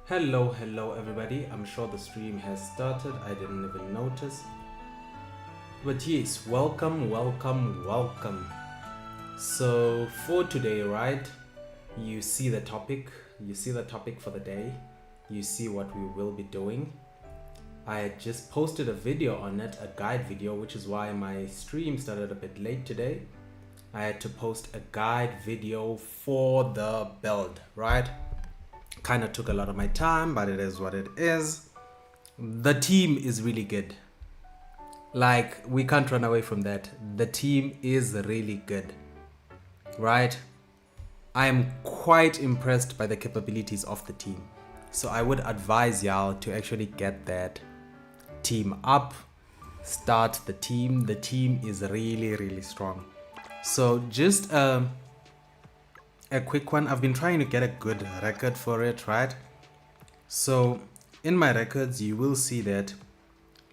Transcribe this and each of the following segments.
Hello everybody. I'm sure the stream has started. I didn't even notice. But yes, welcome. So for today, right? You see the topic. You see the topic for the day. You see what we will be doing. I had just posted a video on it, a guide video, which is why my stream started a bit late today. I had to post a guide video for the build, right? Kind of took a lot of my time, but it is what it is. The team is really good. Like, we can't run away from that. The team is really good, right? I am quite impressed by the capabilities of the team. So I would advise y'all to actually get that team up, start the team. The team is really strong. So just a quick one. I've been trying to get a good record for it, right? So in my records, you will see that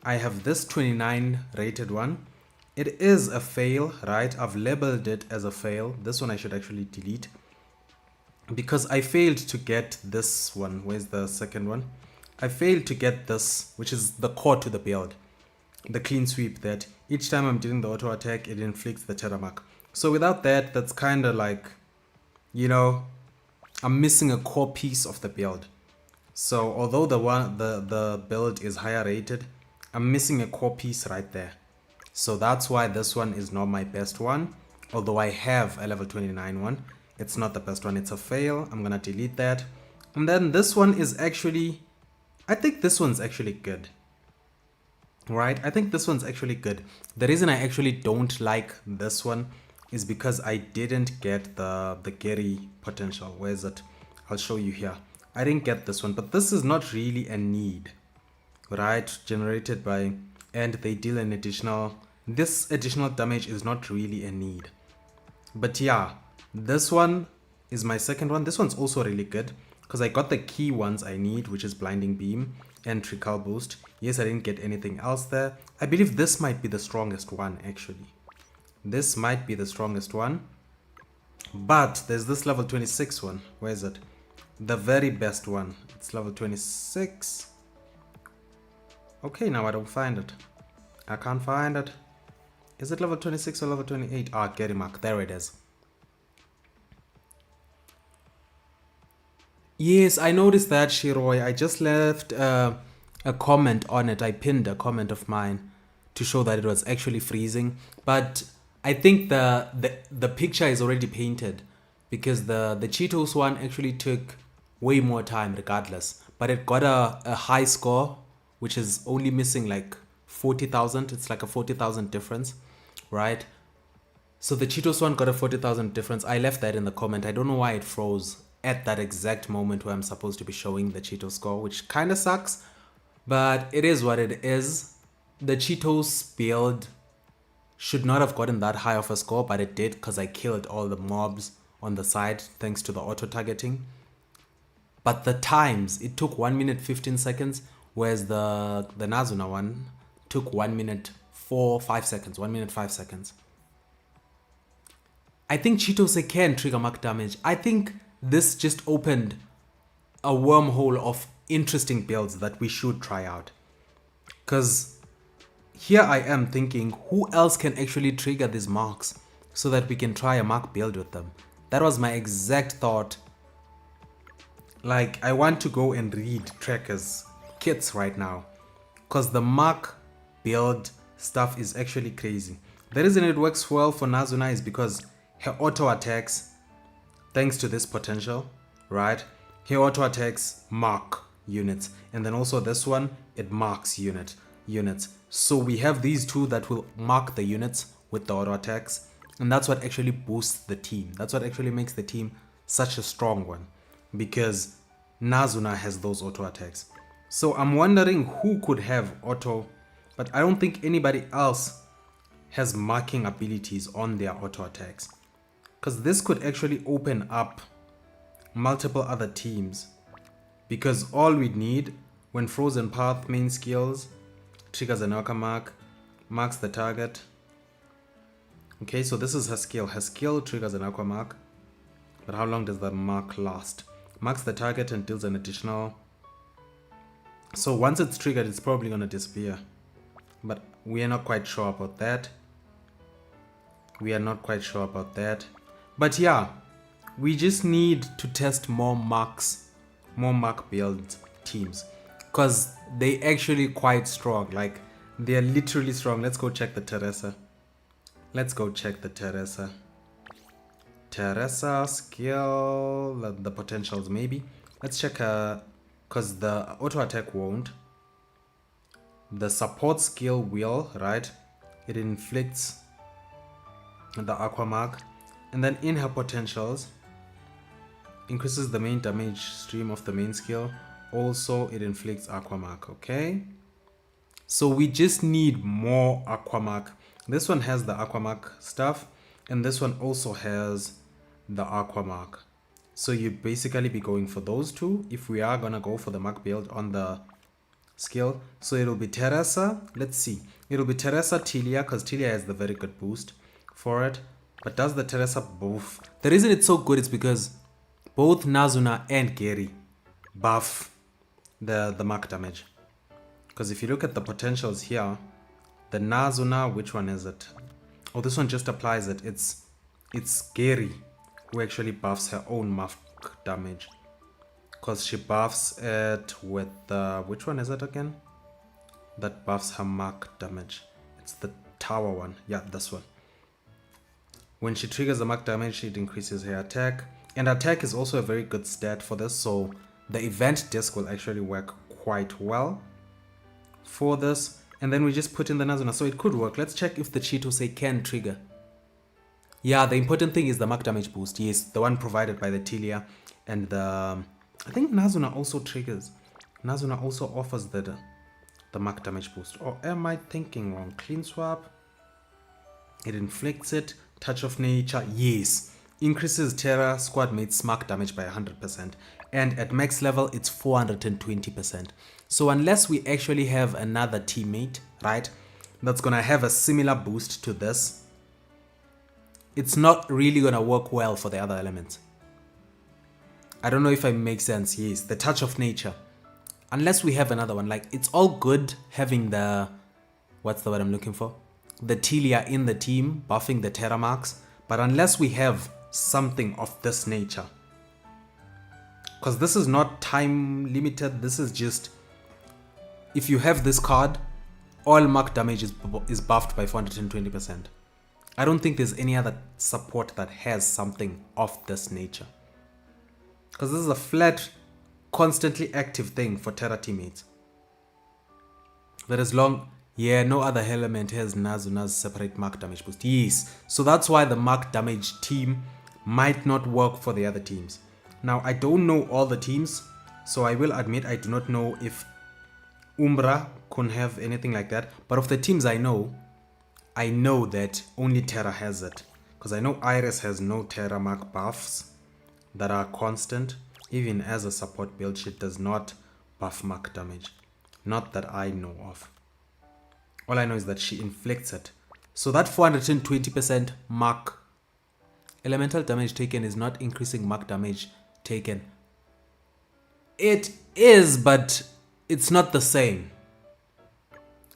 I have this 29 rated one. It is a fail, right? I've labeled it as a fail. This one I should actually delete because I failed to get this one. Where's the second one? I failed to get this, which is the core to the build. The clean sweep, that each time I'm doing the auto attack, it inflicts the terror mark. So without that, that's kind of like, you know, I'm missing a core piece of the build. So although the build is higher rated, I'm missing a core piece right there. So that's why this one is not my best one. Although I have a level 29 one, it's not the best one. It's a fail. I'm gonna delete that. And then this one is actually, I think this one's actually good. Right? I think this one's actually good. The reason I actually don't like this one is because I didn't get the Gerie potential. Where is it? I'll show you here. I didn't get this one, but this is not really a need, right? Generated by, and they deal an additional, this additional damage is not really a need. But yeah, this one is my second one. This one's also really good because I got the key ones I need, which is Blinding Beam and Trickle Boost. Yes, I didn't get anything else there. I believe this might be the strongest one, actually. This might be the strongest one. But there's this level 26 one. Where is it? The very best one. It's level 26. Okay, now I don't find it. I can't find it. Is it level 26 or level 28? Ah, Gerie Mark. There it is. Yes, I noticed that, Shiroy. I just left a comment on it. I pinned a comment of mine to show that it was actually freezing. But I think the picture is already painted because the Cheetos one actually took way more time regardless. But it got a high score, which is only missing like 40,000. It's like a 40,000 difference, right? So the Cheetos one got a 40,000 difference. I left that in the comment. I don't know why it froze at that exact moment where I'm supposed to be showing the Cheetos score, which kind of sucks, but it is what it is. The Cheetos build should not have gotten that high of a score, but it did because I killed all the mobs on the side thanks to the auto targeting. But the times, it took 1 minute 15 seconds, whereas the Nazuna one took 1 minute 5 seconds. 1 minute 5 seconds. I think Cheetos can trigger mark damage. I think this just opened a wormhole of interesting builds that we should try out. Because here I am thinking, who else can actually trigger these marks so that we can try a mark build with them? That was my exact thought. Like, I want to go and read Trackers kits right now because the mark build stuff is actually crazy. The reason it works well for Nazuna is because her auto attacks, thanks to this potential, right? Her auto attacks mark units, and then also this one, it marks units. So we have these two that will mark the units with the auto attacks, and that's what actually boosts the team. That's what actually makes the team such a strong one, because Nazuna has those auto attacks. So I'm wondering who could have auto, but I don't think anybody else has marking abilities on their auto attacks, because this could actually open up multiple other teams, because all we need when Frozen Path main skills triggers an Orca mark, marks the target. Okay, so this is her skill. Her skill triggers an Aqua mark, but how long does the mark last? Marks the target and deals an additional So once it's triggered, it's probably going to disappear. But we are not quite sure about that. We are not quite sure about that. But yeah, we just need to test more marks, more mark build teams. Because they actually quite strong. Like, they're literally strong. Let's go check the Teresa. Let's go check the Teresa. Teresa, skill, the potentials maybe. Let's check because the auto attack won't. The support skill will, right? It inflicts the aqua mark. And then in her potentials, increases the main damage stream of the main skill. Also, it inflicts aqua mark, okay? So we just need more aqua mark. This one has the aqua mark stuff, and this one also has the aqua mark. So you'd basically be going for those two if we are gonna go for the mark build on the skill. So it'll be Teresa. Let's see. It'll be Teresa Tilia, because Tilia has the very good boost for it. But does the Teresa buff? The reason it's so good is because both Nazuna and Gerie buff the mark damage. Because if you look at the potentials here, the Nazuna, which one is it? Oh, this one just applies it. It's Gerie who actually buffs her own mark damage. Because she buffs it with the... Which one is it again? That buffs her mark damage. It's the tower one. Yeah, this one. When she triggers the mark damage, it increases her attack. And attack is also a very good stat for this. So the event disc will actually work quite well for this. And then we just put in the Nazuna. So it could work. Let's check if the Chitose can trigger. Yeah, the important thing is the mark damage boost. Yes, the one provided by the Tilia. And the... I think Nazuna also triggers. Nazuna also offers the mark damage boost. Or am I thinking wrong? Clean swap. It inflicts it. Touch of nature. Yes. Increases Terra squad mates mark damage by 100%. And at max level, it's 420%. So unless we actually have another teammate, right, that's going to have a similar boost to this, it's not really going to work well for the other elements. I don't know if I make sense. Yes, the touch of nature. Unless we have another one. Like, it's all good having the... What's the word I'm looking for? The Tilia in the team, buffing the Terra marks. But unless we have something of this nature. Because this is not time limited. This is just... If you have this card, all mark damage is buffed by 420%. I don't think there's any other support that has something of this nature. Because this is a flat, constantly active thing for Terra teammates. But as long... Yeah, no other element has Nazuna's separate mark damage boost. Yes. So that's why the mark damage team might not work for the other teams. Now, I don't know all the teams. So I will admit I do not know if Umbra can have anything like that. But of the teams I know that only Terra has it. Because I know Iris has no Terra mark buffs that are constant. Even as a support build, she does not buff mark damage. Not that I know of. All I know is that she inflicts it. So that 420% mark elemental damage taken is not increasing mark damage taken. It is, but it's not the same.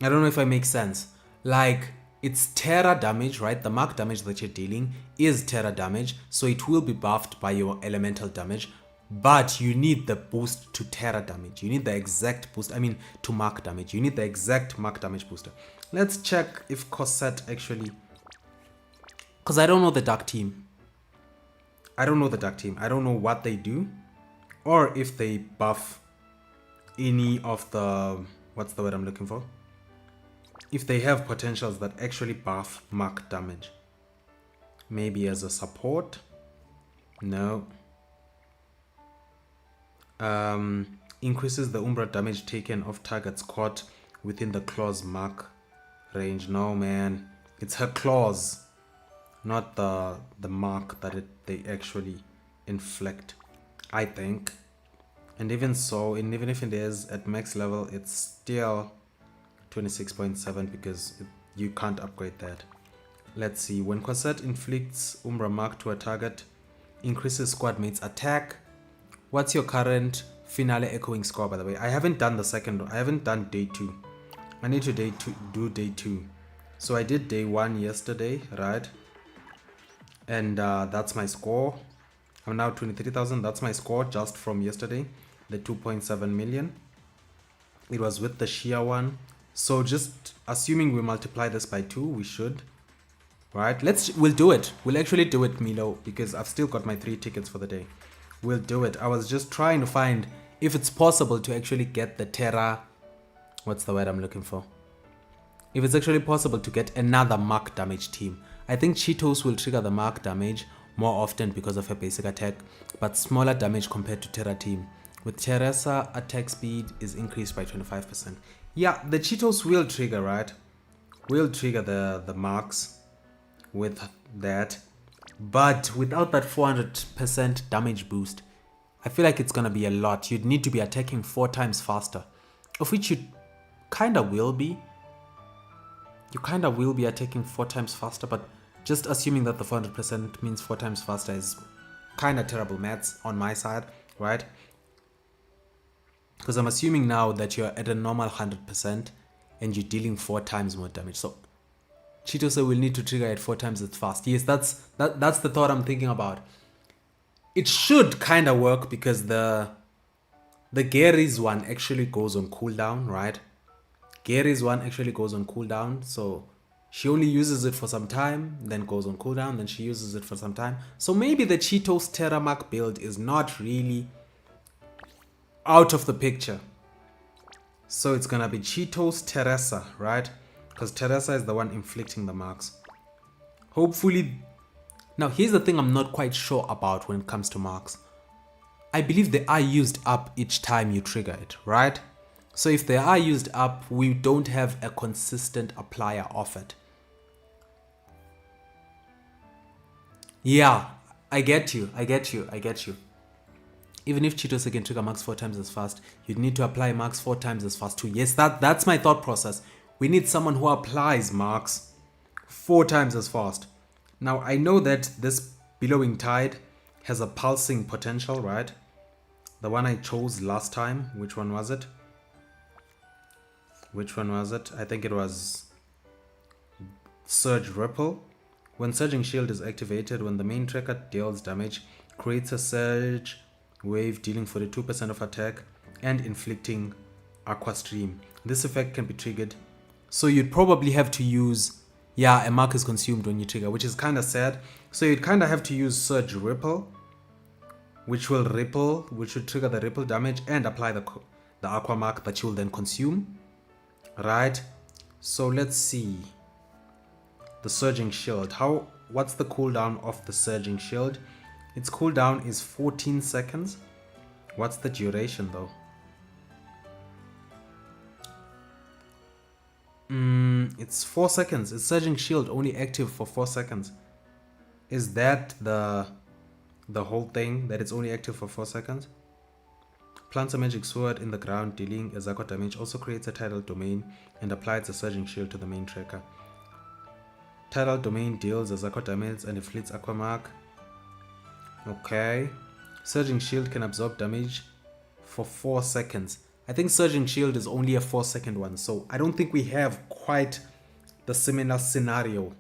I don't know if I make sense. Like, it's Terra damage, right? The mark damage that you're dealing is Terra damage. So it will be buffed by your elemental damage. But you need the boost to Terra damage. You need the exact boost. I mean, to mark damage. You need the exact mark damage booster. Let's check if Cosette actually... Because I don't know the Dark Team. I don't know the Dark Team. I don't know what they do. Or if they buff any of the... What's the word I'm looking for? If they have potentials that actually buff mark damage. Maybe as a support? No. Increases the Umbra damage taken of targets caught within the claw's mark range. No, man. It's her claws, not the mark that they actually inflict, I think. And even so, even if it is at max level, it's still 26.7 because you can't upgrade that. Let's see. When Cosette inflicts Umbra mark to a target, increases squad mates attack. What's your current finale echoing score, by the way. I haven't done the second. I haven't done day 2. I need to do day 2. So I did day 1 yesterday, right? And that's my score. I'm now 23,000. That's my score just from yesterday, the 2.7 million. It was with the Shia one. So just assuming we multiply this by 2, we should, right? We'll do it. We'll actually do it, Milo, because I've still got my 3 tickets for the day. We'll do it. I was just trying to find if it's possible to actually get the Terra. What's the word I'm looking for? If it's actually possible to get another mark damage team. I think Cheetos will trigger the mark damage more often because of her basic attack, but smaller damage compared to Terra team. With Teresa, attack speed is increased by 25%. Yeah, the Cheetos will trigger, right? Will trigger the marks with that. But without that 400% damage boost, I feel like it's going to be a lot. You'd need to be attacking 4 times faster. Of which you kind of will be. You kind of will be attacking 4 times faster, but just assuming that the 400% means 4 times faster is kind of terrible maths on my side, right? Because I'm assuming now that you're at a normal 100% and you're dealing 4 times more damage. So Cheetos will need to trigger it 4 times as fast. Yes, that's the thought I'm thinking about. It should kind of work because the Gerie's one actually goes on cooldown, right? Gerie's one actually goes on cooldown, so she only uses it for some time, then goes on cooldown, then she uses it for some time. So maybe the Cheetos Terramark build is not really out of the picture. So it's gonna be Cheetos Teresa, right? Because Teresa is the one inflicting the marks. Hopefully. Now here's the thing I'm not quite sure about when it comes to marks. I believe they are used up each time you trigger it, right? So if they are used up, we don't have a consistent applier of it. Yeah, I get you. Even if Cheetos can trigger marks 4 times as fast, you'd need to apply marks 4 times as fast too. Yes, that's my thought process. We need someone who applies marks 4 times as fast. Now, I know that this Billowing Tide has a pulsing potential, right? The one I chose last time, which one was it? I think it was Surge Ripple. When Surging Shield is activated, when the main tracker deals damage, creates a surge wave dealing 42% of attack and inflicting Aqua Stream. This effect can be triggered. So you'd probably have to use, a mark is consumed when you trigger, which is kind of sad. So you'd kind of have to use Surge Ripple, which will trigger the ripple damage and apply the Aqua mark that you will then consume. Right, so let's see the Surging Shield. What's the cooldown of the Surging Shield? Its cooldown is 14 seconds. What's the duration though? It's 4 seconds. It's Surging Shield only active for 4 seconds. Is that the whole thing, that it's only active for 4 seconds? Plants a magic sword in the ground, dealing a Aqua damage, also creates a tidal domain and applies a Surging Shield to the main tracker. Tidal domain deals a Aqua damage and inflicts Aqua mark. Okay. Surging Shield can absorb damage for 4 seconds. I think Surging Shield is only a 4-second one, so I don't think we have quite the similar scenario.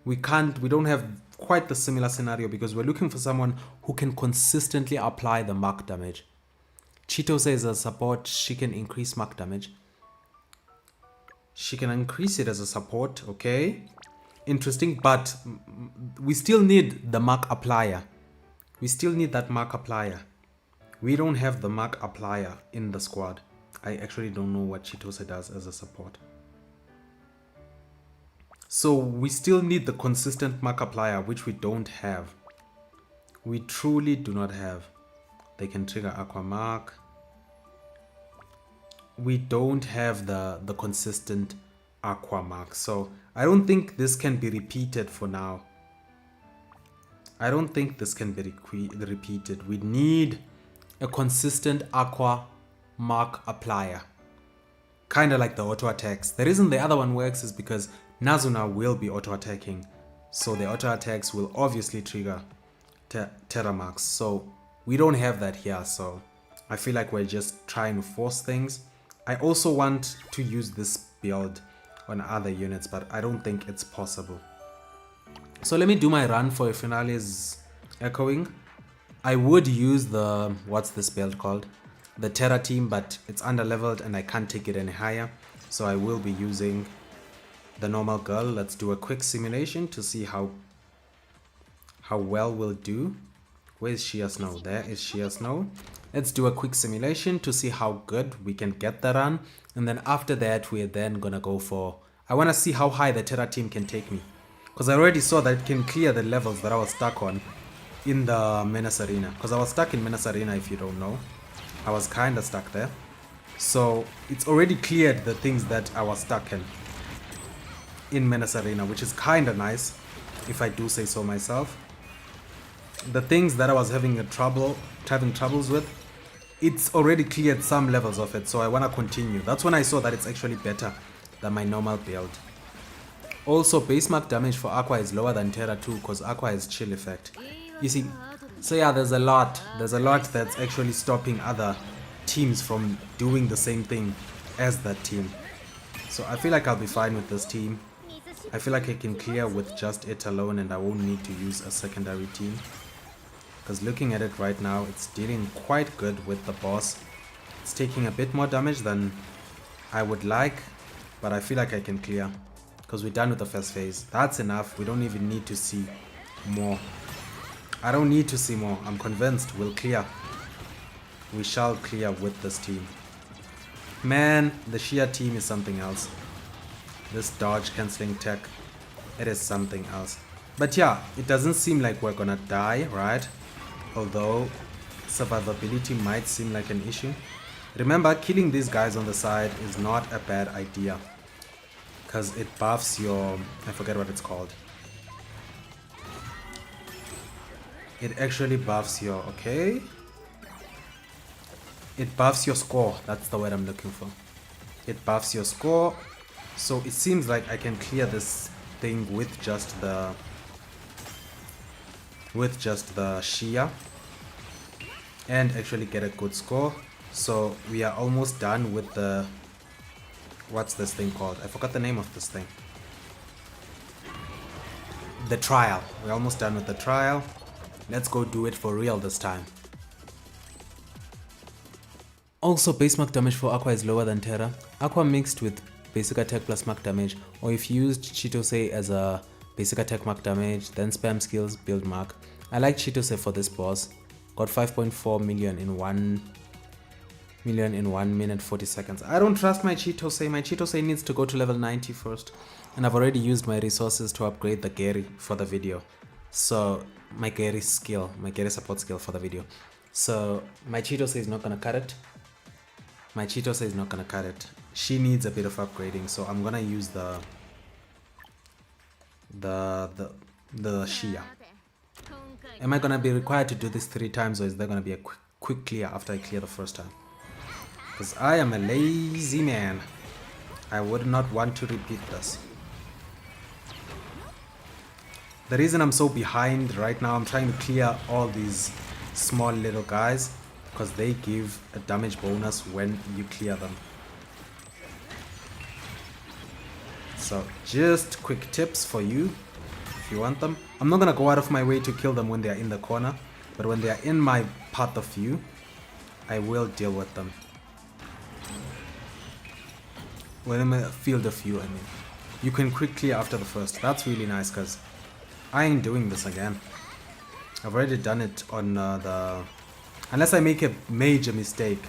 We don't have quite the similar scenario because we're looking for someone who can consistently apply the mark damage. Cheeto says as a support, she can increase mark damage. She can increase it as a support, okay. Interesting, but we still need the mark applier. We still need that mark applier. We don't have the mark applier in the squad. I actually don't know what Chitose does as a support. So we still need the consistent mark applier, which we don't have. We truly do not have. They can trigger Aqua Mark. We don't have the consistent Aqua Mark. So I don't think this can be repeated for now. I don't think this can be repeated. We need a consistent Aqua Mark applier. Kind of like the auto attacks. The reason the other one works is because Nazuna will be auto attacking. So the auto attacks will obviously trigger Terra Marks. So we don't have that here. So I feel like we're just trying to force things. I also want to use this build on other units, but I don't think it's possible. So let me do my run for Finale's echoing. I would use the, what's this build called? The Terra team, but it's under leveled and I can't take it any higher. So I will be using the normal girl. Let's do a quick simulation to see how well we'll do. Where is Sheer Snow? There is Sheer Snow. Let's do a quick simulation to see how good we can get the run. And then after that, we're then gonna go for, I wanna see how high the Terra team can take me. Because I already saw that it can clear the levels that I was stuck on in the Menace Arena. Because I was stuck in Menace Arena, if you don't know. I was kinda stuck there. So it's already cleared the things that I was stuck in Menace Arena, which is kinda nice, if I do say so myself. The things that I was having troubles with, it's already cleared some levels of it, so I wanna continue. That's when I saw that it's actually better than my normal build. Also, base mark damage for Aqua is lower than Terra too, because Aqua has chill effect. You see, so yeah, there's a lot that's actually stopping other teams from doing the same thing as that team. So I feel like I'll be fine with this team. I feel like I can clear with just it alone and I won't need to use a secondary team. Because looking at it right now, it's dealing quite good with the boss. It's taking a bit more damage than I would like, but I feel like I can clear. Because we're done with the first phase. That's enough. We don't even need to see more. I don't need to see more. I'm convinced we'll clear. We shall clear with this team. Man, the Sheer team is something else. This dodge cancelling tech, it is something else. But yeah, it doesn't seem like we're gonna die, right? Although survivability might seem like an issue. Remember, killing these guys on the side is not a bad idea. Because it buffs your, I forget what it's called. It actually buffs your, okay. It buffs your score, that's the word I'm looking for. It buffs your score. So it seems like I can clear this thing with just the Sheer and actually get a good score. So we are almost done with the, what's this thing called? I forgot the name of this thing. The trial. We're almost done with the trial. Let's go do it for real this time. Also, base mark damage for Aqua is lower than Terra. Aqua mixed with basic attack plus mark damage, or if you used Chitose as a basic attack mark damage, then spam skills, build mark. I like Chitose for this boss. Got 5.4 million in 1 minute 40 seconds. I don't trust my Chitose. My Chitose needs to go to level 90 first. And I've already used my resources to upgrade the Gerie for the video. So my Gerie skill, my Gerie support skill for the video. So my Chitose is not gonna cut it. My Chitose is not gonna cut it. She needs a bit of upgrading, so I'm gonna use the Sheer. Am I gonna be required to do this 3 times, or is there gonna be a quick clear after I clear the first time? Because I am a lazy man. I would not want to repeat this. The reason I'm so behind right now, I'm trying to clear all these small little guys because they give a damage bonus when you clear them. So just quick tips for you if you want them. I'm not gonna go out of my way to kill them when they are in the corner, but when they are in my path of view, I will deal with them. When I'm in a field of view, I mean. You can quick clear after the first. That's really nice because I ain't doing this again. I've already done it on the... Unless I make a major mistake,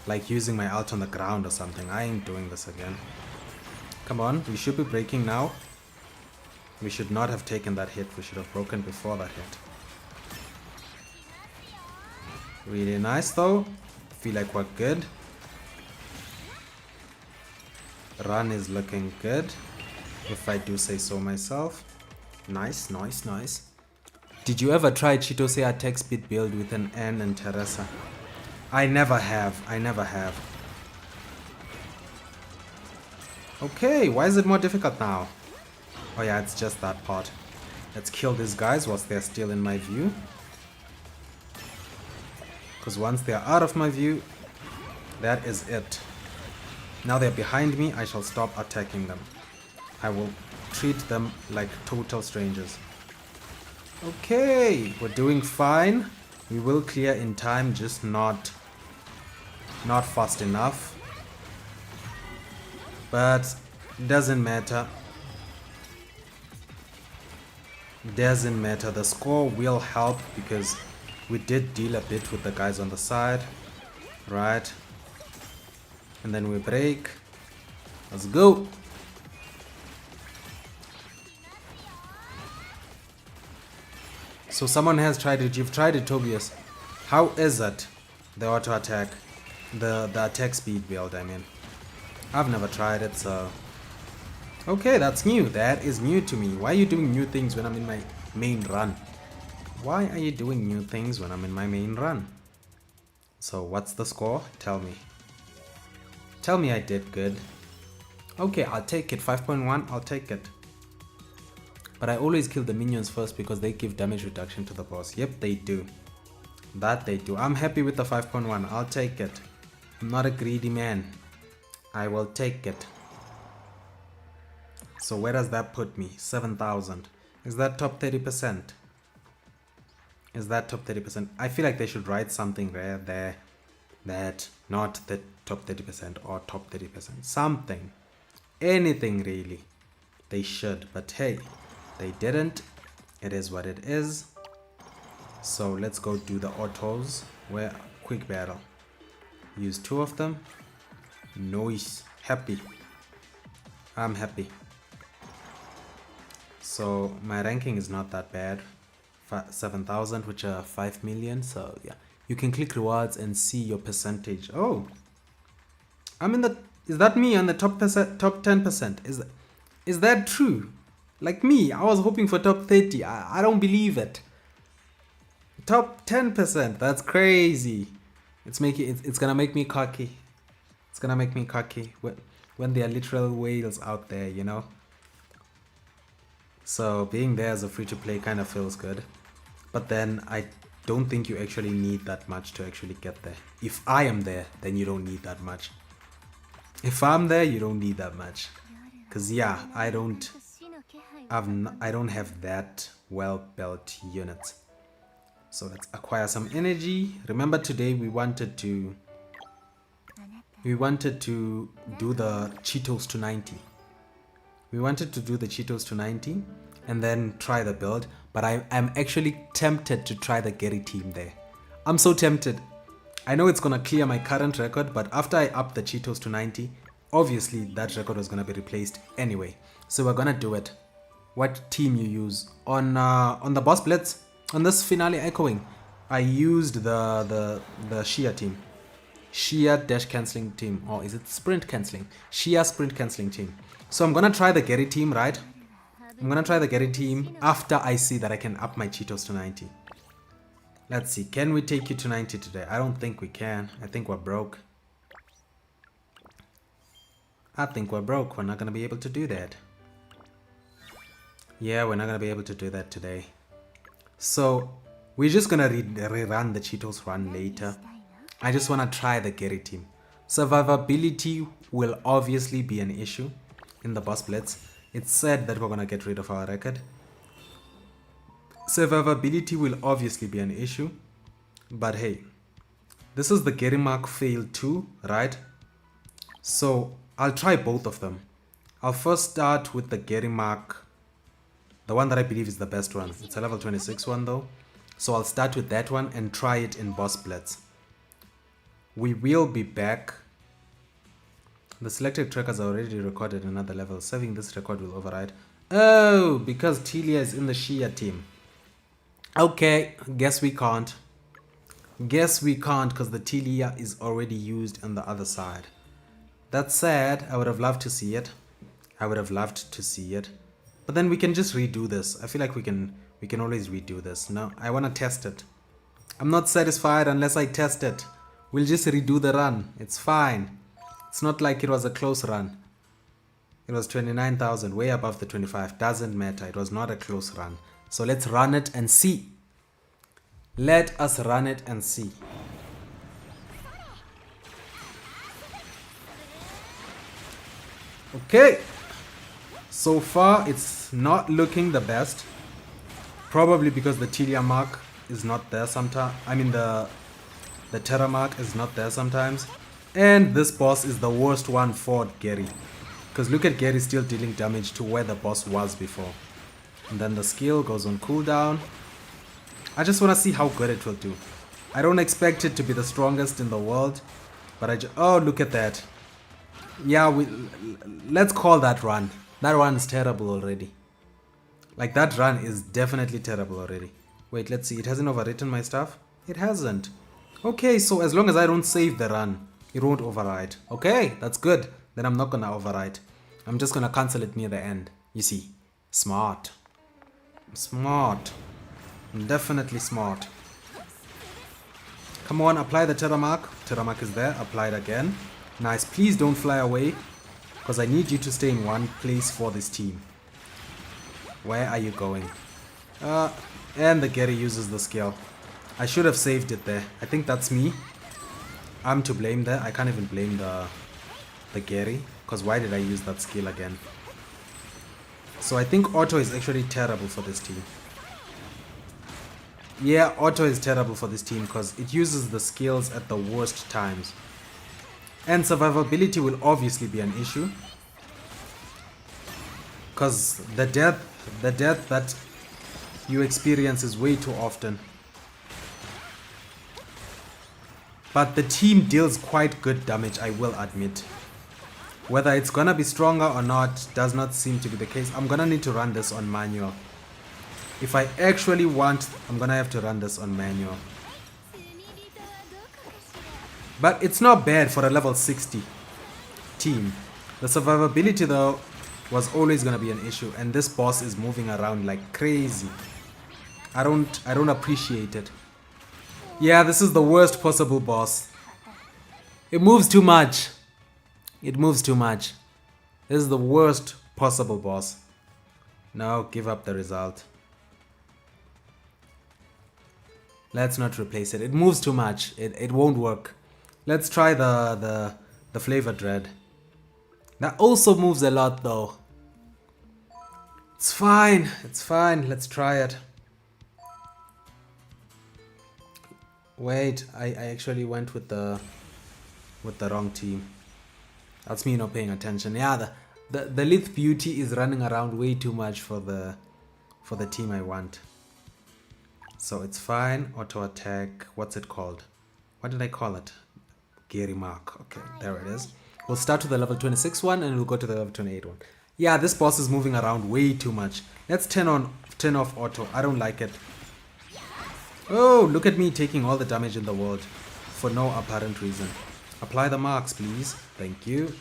like using my ult on the ground or something, I ain't doing this again. Come on, we should be breaking now. We should not have taken that hit. We should have broken before that hit. Really nice though. Feel like we're good. Run is looking good, if I do say so myself. Nice, nice, nice. Did you ever try Chitose attack speed build with an N and Teresa? I never have. I never have. Okay, why is it more difficult now? Oh yeah, it's just that part. Let's kill these guys whilst they're still in my view. Because once they are out of my view, that is it. Now they're behind me, I shall stop attacking them. I will treat them like total strangers. Okay, we're doing fine. We will clear in time, just not fast enough. But doesn't matter. Doesn't matter. The score will help because we did deal a bit with the guys on the side. Right. And then we break. Let's go. So someone has tried it. You've tried it, Tobias. How is it? The auto attack. The attack speed build, I mean. I've never tried it, so... Okay, that's new. That is new to me. Why are you doing new things when I'm in my main run? Why are you doing new things when I'm in my main run? So, what's the score? Tell me. Tell me I did good. Okay, I'll take it. 5.1, I'll take it. But I always kill the minions first because they give damage reduction to the boss. Yep, they do. That they do. I'm happy with the 5.1. I'll take it. I'm not a greedy man. I will take it. So where does that put me? 7,000. Is that top 30%? Is that top 30%? I feel like they should write something there that not the top 30% or top 30%. Something. Anything really. They should. But hey, they didn't. It is what it is. So let's go do the autos. Where quick battle. Use 2 of them. Nice. Happy. I'm happy. So my ranking is not that bad. 7,000, which are 5 million. So yeah, you can click rewards and see your percentage. Oh, I'm in the. Is that me on the top 10%? Is that true? Like me, I was hoping for top 30. I don't believe it. Top 10%. That's crazy. It's gonna make me cocky. It's gonna make me cocky when there are literal whales out there, you know. So being there as a free-to-play kind of feels good. But then I don't think you actually need that much to actually get there. If I am there, then you don't need that much. If I'm there, you don't need that much. Cause yeah, I don't have that well-built units. So let's acquire some energy. Remember today we wanted to do the Cheetos to 90. We wanted to do the Cheetos to 90 and then try the build, but I'm actually tempted to try the Gerie team there. I'm so tempted. I know it's gonna clear my current record, but after I up the Cheetos to 90, obviously that record was gonna be replaced anyway. So we're gonna do it. What team you use on the boss blitz on this finale echoing? I used the Shia team. Shia dash cancelling team, or is it sprint cancelling? Shia sprint cancelling team. So I'm gonna try the Gerie team, right? I'm gonna try the Gerie team after I see that I can up my Cheetos to 90. Let's see, can we take you to 90 today? I don't think we can. I think we're broke. We're not gonna be able to do that. Yeah, we're not gonna be able to do that today. So we're just gonna rerun the Cheetos run later. I just wanna try the Gerie team. Survivability will obviously be an issue in the boss blitz. It's said that we're gonna get rid of our record. Survivability will obviously be an issue, but hey, this is the Gerie Mark fail 2, right? So I'll try both of them. I'll first start with the Gerie Mark, the one that I believe is the best one. It's a level 26 one though, so I'll start with that one and try it in boss blitz. We will be back. The selected trackers are already recorded another level. Saving this record will override. Oh, because Telia is in the Shia team. Okay, guess we can't. Guess we can't because the Telia is already used on the other side. That's sad. I would have loved to see it. But then we can just redo this. I feel like we can always redo this. No, I want to test it. I'm not satisfied unless I test it. We'll just redo the run. It's fine. It's not like it was a close run. It was 29,000, way above the 25. Doesn't matter. It was not a close run. So let's run it and see. Let us run it and see. Okay. So far, it's not looking the best. Probably because the Gerie Mark is not there sometimes. I mean, the Terra Mark is not there sometimes. And this boss is the worst one for Gerie. Because look at Gerie still dealing damage to where the boss was before. And then the skill goes on cooldown. I just want to see how good it will do. I don't expect it to be the strongest in the world. But oh, look at that. Yeah, let's call that run. That run is terrible already. Like, that run is definitely terrible already. Wait, let's see. It hasn't overwritten my stuff? It hasn't. Okay, so as long as I don't save the run, it won't override. Okay, that's good. Then I'm not gonna override. I'm just gonna cancel it near the end. You see. Smart. Smart. Definitely smart. Come on, apply the Terra Mark. Terra Mark is there. Apply it again. Nice. Please don't fly away. Because I need you to stay in one place for this team. Where are you going? And the Gerie uses the skill. I should have saved it there. I think that's me. I'm to blame there. I can't even blame the Gerie. Because why did I use that skill again? So I think auto is actually terrible for this team. Yeah, auto is terrible for this team because it uses the skills at the worst times. And survivability will obviously be an issue. Because the death that you experience is way too often. But the team deals quite good damage, I will admit. Whether it's gonna be stronger or not does not seem to be the case. I'm gonna need to run this on manual. If I actually want, I'm gonna have to run this on manual. But it's not bad for a level 60 team. The survivability though was always gonna be an issue, and this boss is moving around like crazy. I don't appreciate it. Yeah, this is the worst possible boss. It moves too much. It moves too much. This is the worst possible boss. No, give up the result. Let's not replace it. It moves too much. It won't work. Let's try the flavor dread. That also moves a lot though. It's fine. It's fine. Let's try it. Wait, I actually went with the wrong team. That's me not paying attention. Yeah, the Lith Beauty is running around way too much for the team I want. So it's fine. Auto attack. What's it called? What did I call it? Gerie Mark. Okay, there it is. We'll start with the level 26 one and we'll go to the level 28 one. Yeah, this boss is moving around way too much. Let's turn off auto. I don't like it. Oh, look at me taking all the damage in the world for no apparent reason. Apply the marks, please. Thank you.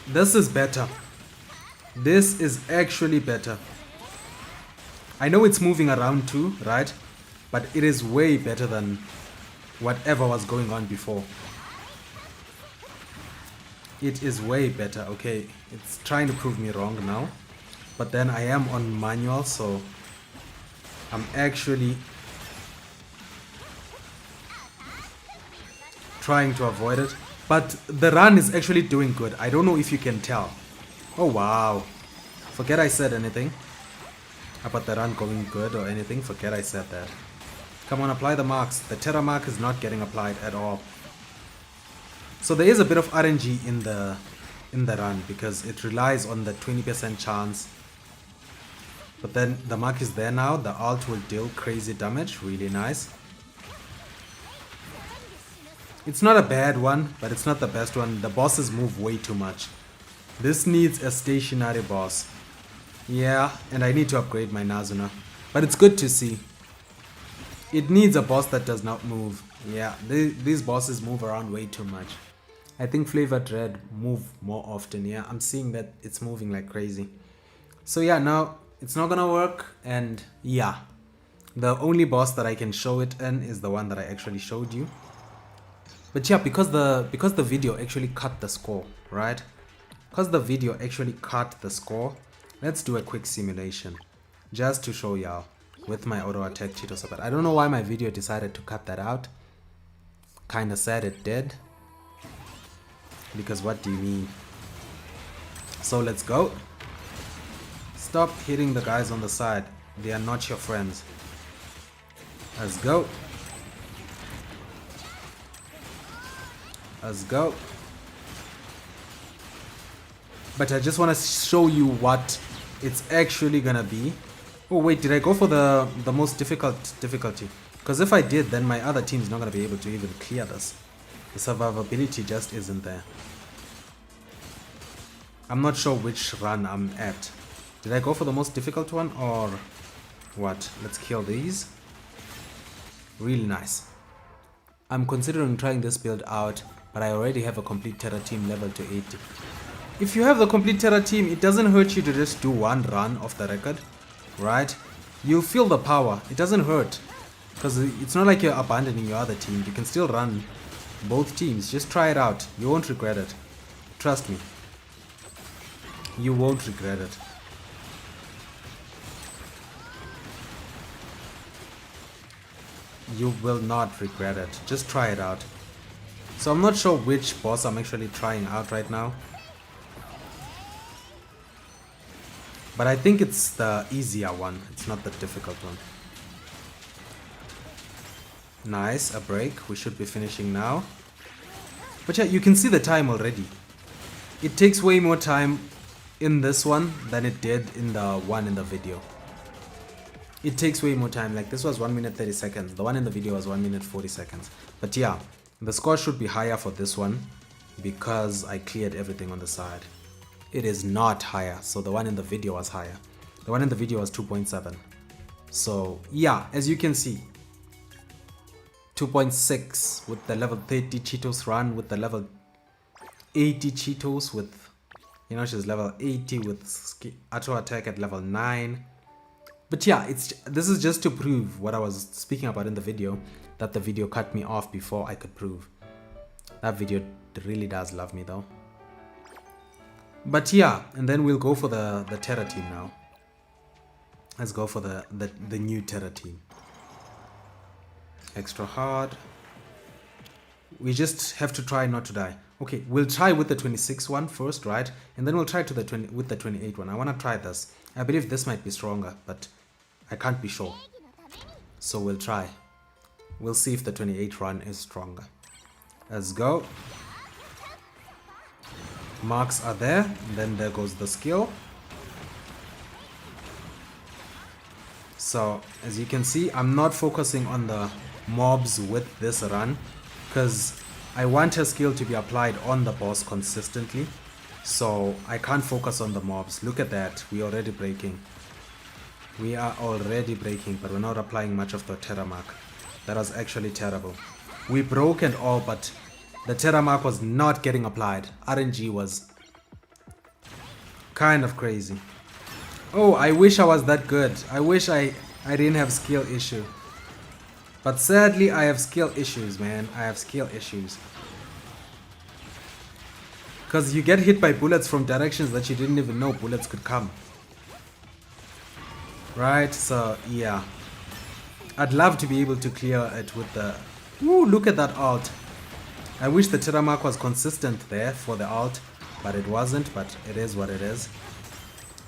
This is better. This is actually better. I know it's moving around too, right? But it is way better than whatever was going on before. It is way better. Okay, it's trying to prove me wrong now. But then I am on manual, so I'm actually trying to avoid it. But the run is actually doing good. I don't know if you can tell. Oh wow. Forget I said anything about the run going good or anything. Forget I said that. Come on, apply the marks. The Terra Mark is not getting applied at all. So there is a bit of RNG in the run because it relies on the 20% chance. But then the mark is there now. The ult will deal crazy damage. Really nice. It's not a bad one, but it's not the best one. The bosses move way too much. This needs a stationary boss. Yeah, and I need to upgrade my Nazuna. But it's good to see. It needs a boss that does not move. Yeah, these bosses move around way too much. I think Flavor Dread move more often. Yeah, I'm seeing that it's moving like crazy. So yeah, now it's not gonna work. And yeah, the only boss that I can show it in is the one that I actually showed you. But yeah, because the video actually cut the score, right? Because the video actually cut the score, let's do a quick simulation just to show y'all with my auto attack Cheeto support. I don't know why my video decided to cut that out. Kinda sad it did. Because what do you mean? So let's go. Stop hitting the guys on the side. They are not your friends. Let's go. Let's go. But I just want to show you what it's actually gonna be. Oh wait, did I go for the most difficulty? Because if I did, then my other team's not gonna be able to even clear this. The survivability just isn't there. I'm not sure which run I'm at. Did I go for the most difficult one or what? Let's kill these. Really nice. I'm considering trying this build out, but I already have a complete Terra team level to 80. If you have the complete Terra team, it doesn't hurt you to just do one run off the record, right? You'll feel the power. It doesn't hurt. Because it's not like you're abandoning your other team. You can still run both teams. Just try it out. You won't regret it. Trust me. You won't regret it. You will not regret it. Just try it out. So I'm not sure which boss I'm actually trying out right now. But I think it's the easier one. It's not the difficult one. Nice, a break. We should be finishing now. But yeah, you can see the time already. It takes way more time in this one than it did in the one in the video. It takes way more time. Like this was 1 minute 30 seconds. The one in the video was 1 minute 40 seconds. But yeah, the score should be higher for this one because I cleared everything on the side. It is not higher. So the one in the video was higher. The one in the video was 2.7. So yeah, as you can see, 2.6 with the level 30 Cheetos run, with the level 80 Cheetos with, you know, she's level 80 with auto attack at level 9. But yeah, this is just to prove what I was speaking about in the video, that the video cut me off before I could prove. That video really does love me though. But yeah, and then we'll go for the Terra team now. Let's go for the new Terra team. Extra hard. We just have to try not to die. Okay, we'll try with the 26 one first, right? And then we'll try with the 28 one. I want to try this. I believe this might be stronger, but I can't be sure. So we'll try. We'll see if the 28 run is stronger. Let's go. Marks are there. And then there goes the skill. So as you can see, I'm not focusing on the mobs with this run because I want her skill to be applied on the boss consistently. So I can't focus on the mobs. Look at that. We're already breaking. We are already breaking, but we're not applying much of the Terra Mark. That was actually terrible. We broke and all, but the Terra Mark was not getting applied. RNG was kind of crazy. Oh, I wish I was that good. I wish I didn't have skill issue. But sadly, I have skill issues, man. I have skill issues. Because you get hit by bullets from directions that you didn't even know bullets could come. Right, so yeah. I'd love to be able to clear it with the... Ooh, look at that ult. I wish the Terra Mark was consistent there for the ult, but it wasn't, but it is what it is.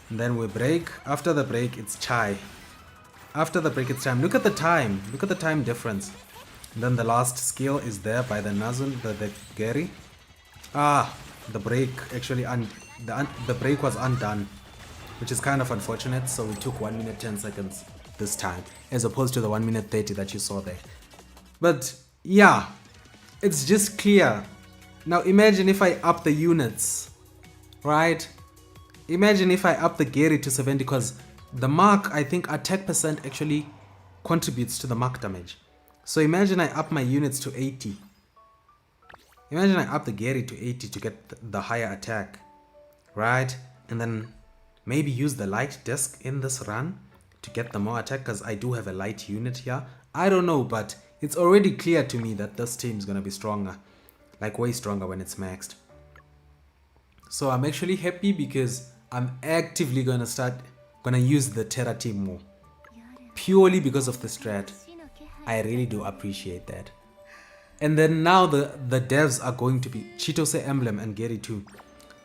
And then we break. After the break, it's Chai. After the break, it's time. Look at the time. Look at the time difference. And then the last skill is there by the Nazun, the Gerie. Ah, the break actually, the break was undone, which is kind of unfortunate. So we took 1 minute 10 seconds this time, as opposed to the 1 minute 30 that you saw there. But yeah, it's just clear. Now imagine if I up the units, right? Imagine if I up the Gerie to 70, because the mark, I think attack percent actually contributes to the mark damage. So imagine I up my units to 80. Imagine I up the Gerie to 80 to get the higher attack, right? And then maybe use the light disc in this run to get the more attack, because I do have a light unit here. I don't know, but it's already clear to me that this team is going to be stronger, like way stronger when it's maxed. So I'm actually happy because I'm actively going to use the Terra team more, purely because of the strat. I really do appreciate that. And then now the devs are going to be Chitose Emblem and Gerie too.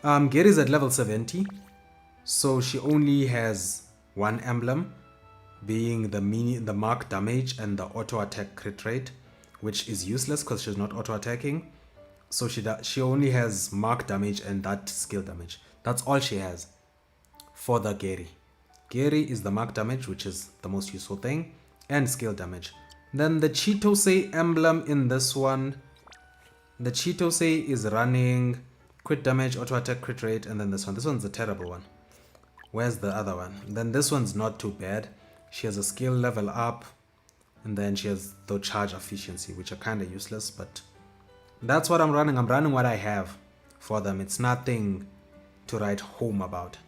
Gerie's at level 70. So she only has one emblem, being the mark damage and the auto attack crit rate, which is useless because she's not auto attacking. So she only has mark damage and that skill damage. That's all she has for the Gerie. Gerie is the mark damage, which is the most useful thing, and skill damage. Then the Chitose emblem in this one, the Chitose is running crit damage, auto attack, crit rate, and then this one. This one's a terrible one. Where's the other one? Then this one's not too bad. She has a skill level up, and then she has the charge efficiency, which are kind of useless, but that's what I'm running. I'm running what I have for them. It's nothing to write home about.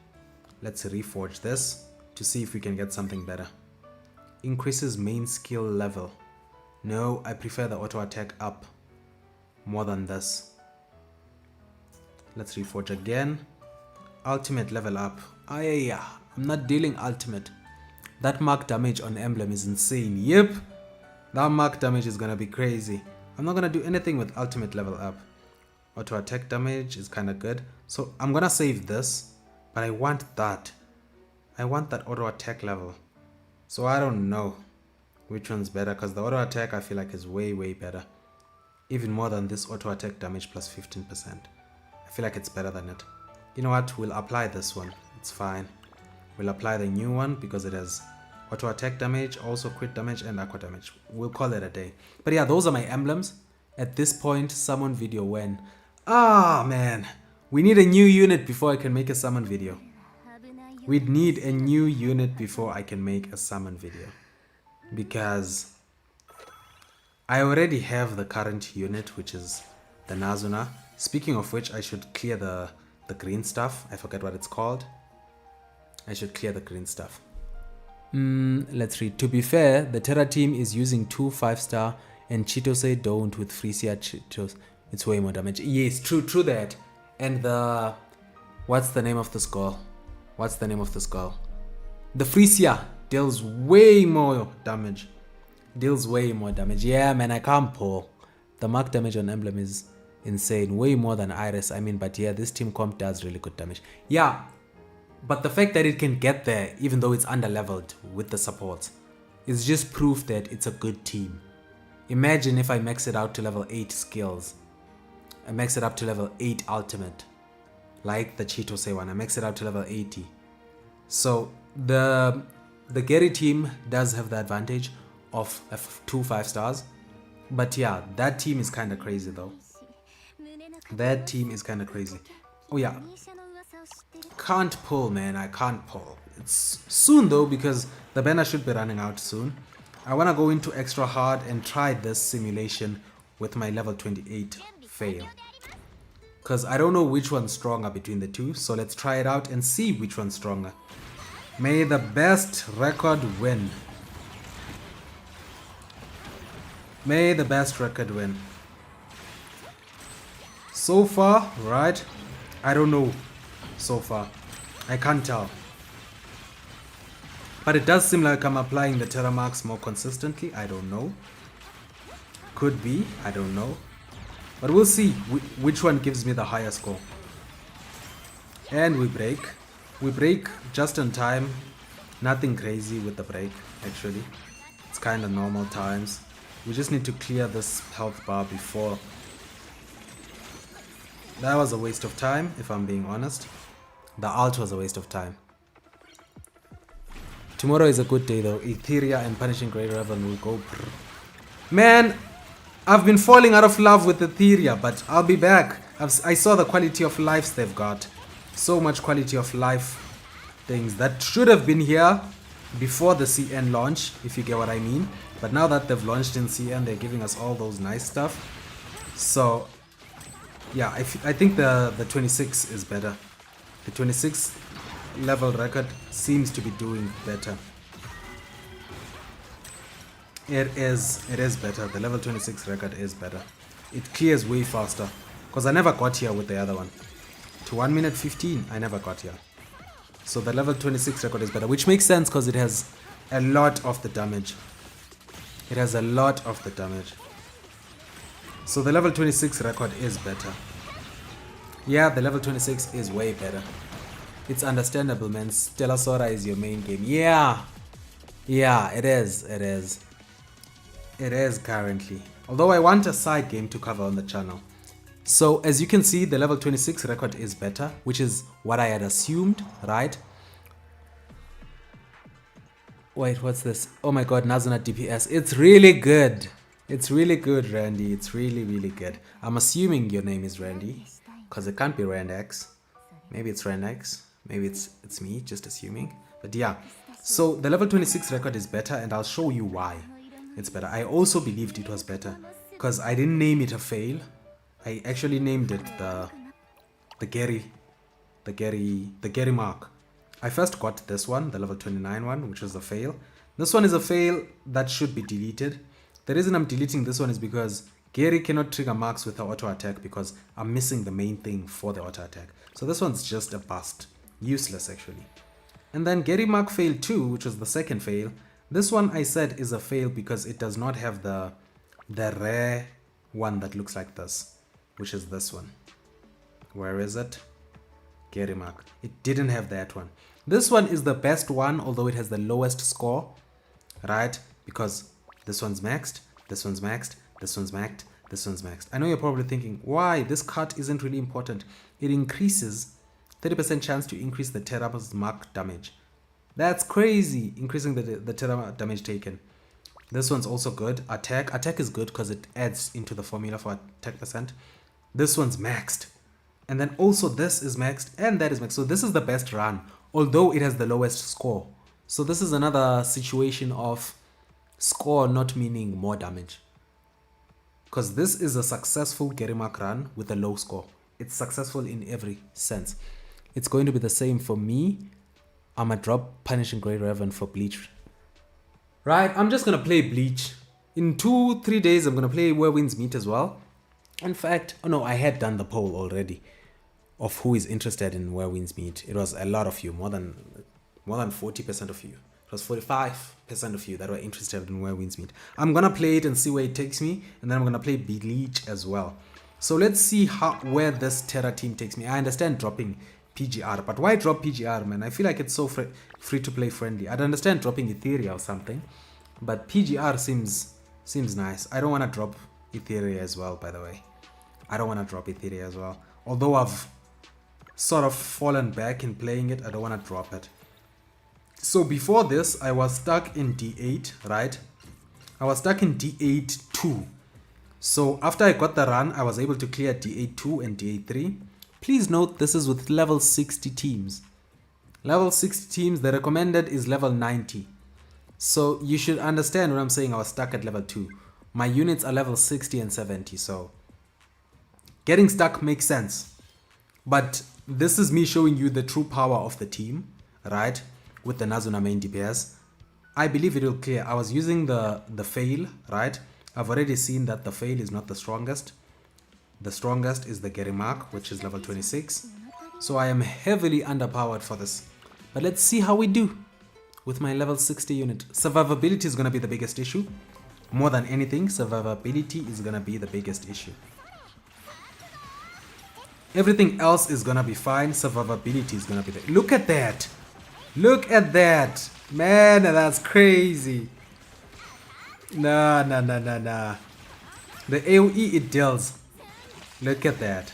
Let's reforge this to see if we can get something better. Increases main skill level. No, I prefer the auto attack up more than this. Let's reforge again. Ultimate level up. I'm not dealing ultimate. That mark damage on emblem is insane. Yep, that mark damage is gonna be crazy. I'm not gonna do anything with ultimate level up. Auto attack damage is kind of good, so I'm gonna save this, but I want that. I want that auto attack level. So I don't know which one's better, because the auto attack I feel like is way better. Even more than this auto attack damage plus 15%. I feel like it's better than it. You know what? We'll apply this one. It's fine. We'll apply the new one because it has auto attack damage, also crit damage, and aqua damage. We'll call it a day. But yeah, those are my emblems. At this point, summon video when? Man. We need a new unit before I can make a summon video. We'd need a new unit before I can make a summon video. Because I already have the current unit, which is the Nazuna. Speaking of which, I should clear the green stuff. I forget what it's called. I should clear the green stuff. Let's read. To be fair, the Terra team is using 2 5-star and Chitose don't with Frisia Chitos. It's way more damage. Yes, true that. And the... What's the name of the skull? What's the name of the skull? The Frisia deals way more damage. Yeah, man, I can't pull. The mark damage on emblem is insane. Way more than Iris. I mean, but yeah, this team comp does really good damage. Yeah, but the fact that it can get there, even though it's under-leveled with the supports, is just proof that it's a good team. Imagine if I max it out to level 8 skills. I max it up to level 8 ultimate. Like the Chitose one. I max it out to level 80. So, the Gerie team does have the advantage of 2 5-stars. But yeah, that team is kind of crazy though. That team is kind of crazy. Oh yeah. Can't pull, man. I can't pull. It's soon though, because the banner should be running out soon. I want to go into extra hard and try this simulation with my level 28 fail. Because I don't know which one's stronger between the two. So let's try it out and see which one's stronger. May the best record win. May the best record win. So far, right? I don't know. So far, I can't tell. But it does seem like I'm applying the Terra marks more consistently. I don't know. Could be. I don't know. But we'll see which one gives me the higher score. And we break. We break just in time. Nothing crazy with the break, actually. It's kind of normal times. We just need to clear this health bar before. That was a waste of time, if I'm being honest. The ult was a waste of time. Tomorrow is a good day though. Etheria and Punishing Great Raven will go. Man, I've been falling out of love with Etheria, but I'll be back. I saw the quality of lives they've got. So much quality of life things that should have been here before the CN launch, if you get what I mean. But now that they've launched in CN, they're giving us all those nice stuff. So yeah, I think the 26 is better. The 26 level record seems to be doing better. It is better. The level 26 record is better. It clears way faster. Because I never got here with the other one. To 1 minute 15, I never got here. So the level 26 record is better. Which makes sense because it has a lot of the damage. It has a lot of the damage. So the level 26 record is better. Yeah, the level 26 is way better. It's understandable, man. Stella Sora is your main game. Yeah. Yeah, it is. It is. It is currently. Although I want a side game to cover on the channel. So as you can see, the level 26 record is better, which is what I had assumed, right? Wait, what's this? Oh my god, Nazuna DPS. It's really good. It's really good, Randy. It's really, really good. I'm assuming your name is Randy, because it can't be Randex. Maybe it's Randex. Maybe it's me, just assuming. But yeah, so the level 26 record is better, and I'll show you why it's better. I also believed it was better, because I didn't name it a fail. I actually named it the Gerie Mark. I first got this one, the level 29 one, which was a fail. This one is a fail that should be deleted. The reason I'm deleting this one is because Gerie cannot trigger marks with her auto attack because I'm missing the main thing for the auto attack. So this one's just a bust. Useless actually. And then Gerie Mark fail 2, which was the second fail. This one I said is a fail because it does not have the rare one that looks like this, which is this one. Where is it? Gerie Mark. It didn't have that one. This one is the best one, although it has the lowest score, right? Because this one's maxed, this one's maxed, this one's maxed, this one's maxed. I know you're probably thinking, why? This cut isn't really important. It increases 30% chance to increase the Terra's mark damage. That's crazy, increasing the Terra damage taken. This one's also good. Attack is good because it adds into the formula for attack percent. This one's maxed. And then also this is maxed and that is maxed. So this is the best run, although it has the lowest score. So this is another situation of score not meaning more damage. Because this is a successful Gerie Mark run with a low score. It's successful in every sense. It's going to be the same for me. I'm going to drop Punishing Great Raven for Bleach. Right, I'm just going to play Bleach. In 2-3 days, I'm going to play Where Winds Meet as well. In fact, oh no, I had done the poll already of who is interested in Where Winds Meet. It was a lot of you, more than 40% of you. It was 45% of you that were interested in Where Winds Meet. I'm gonna play it and see where it takes me, and then I'm gonna play Bleach as well. So let's see where this Terra team takes me. I understand dropping PGR, but why drop PGR, man? I feel like it's so free to play friendly. I'd understand dropping Etheria or something, but PGR seems nice. I don't want to drop Etheria as well, by the way. I don't want to drop Etheria as well. Although I've sort of fallen back in playing it, I don't want to drop it. So before this, I was stuck in D8, right? I was stuck in D8 2. So after I got the run, I was able to clear D8 2 and D8 3. Please note this is with level 60 teams. Level 60 teams, the recommended is level 90. So you should understand what I'm saying. I was stuck at level 2. My units are level 60 and 70, so getting stuck makes sense. But this is me showing you the true power of the team, right? With the Nazuna main DPS. I believe it will clear. I was using the fail, right? I've already seen that the fail is not the strongest. The strongest is the Gerie Mark, which is level 26. So I am heavily underpowered for this. But let's see how we do with my level 60 unit. Survivability is going to be the biggest issue. More than anything, survivability is going to be the biggest issue. Everything else is going to be fine. Survivability is going to be the... Look at that. Look at that. Man, that's crazy. Nah. The AoE it deals. Look at that.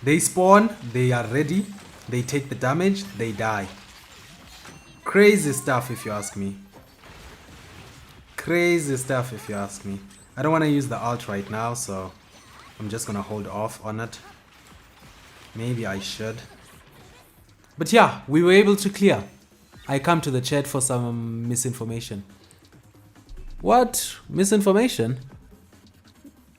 They spawn, they are ready, they take the damage, they die. Crazy stuff if you ask me. Crazy stuff if you ask me. I don't want to use the ult right now, so I'm just gonna hold off on it. Maybe I should. But yeah, we were able to clear. I come to the chat for some misinformation. What? Misinformation?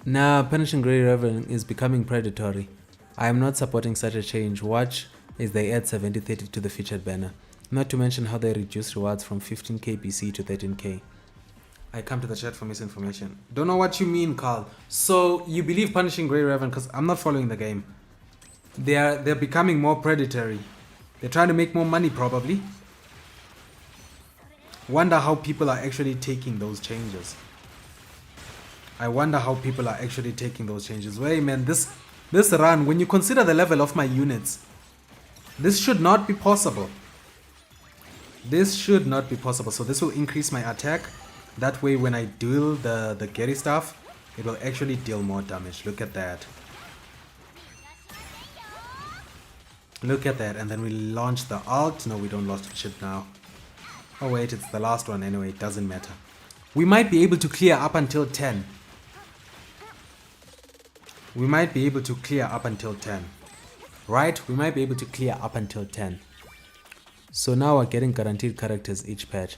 Nah, Punishing Great Raven is becoming predatory. I am not supporting such a change. Watch as they add 70-30 to the featured banner. Not to mention how they reduce rewards from 15k BC to 13k. I come to the chat for misinformation. Don't know what you mean, Carl. So you believe Punishing Great Raven, because I'm not following the game. They're becoming more predatory. They're trying to make more money probably. Wonder how people are actually taking those changes. I wonder how people are actually taking those changes. Wait, man, this run, when you consider the level of my units, this should not be possible. This should not be possible. So this will increase my attack. That way when I deal the Gerie stuff, it will actually deal more damage. Look at that. Look at that. And then we launch the ult. No, we don't launch shit now. Oh wait, it's the last one anyway. It doesn't matter. We might be able to clear up until 10. We might be able to clear up until 10. Right? We might be able to clear up until 10. So now we're getting guaranteed characters each patch.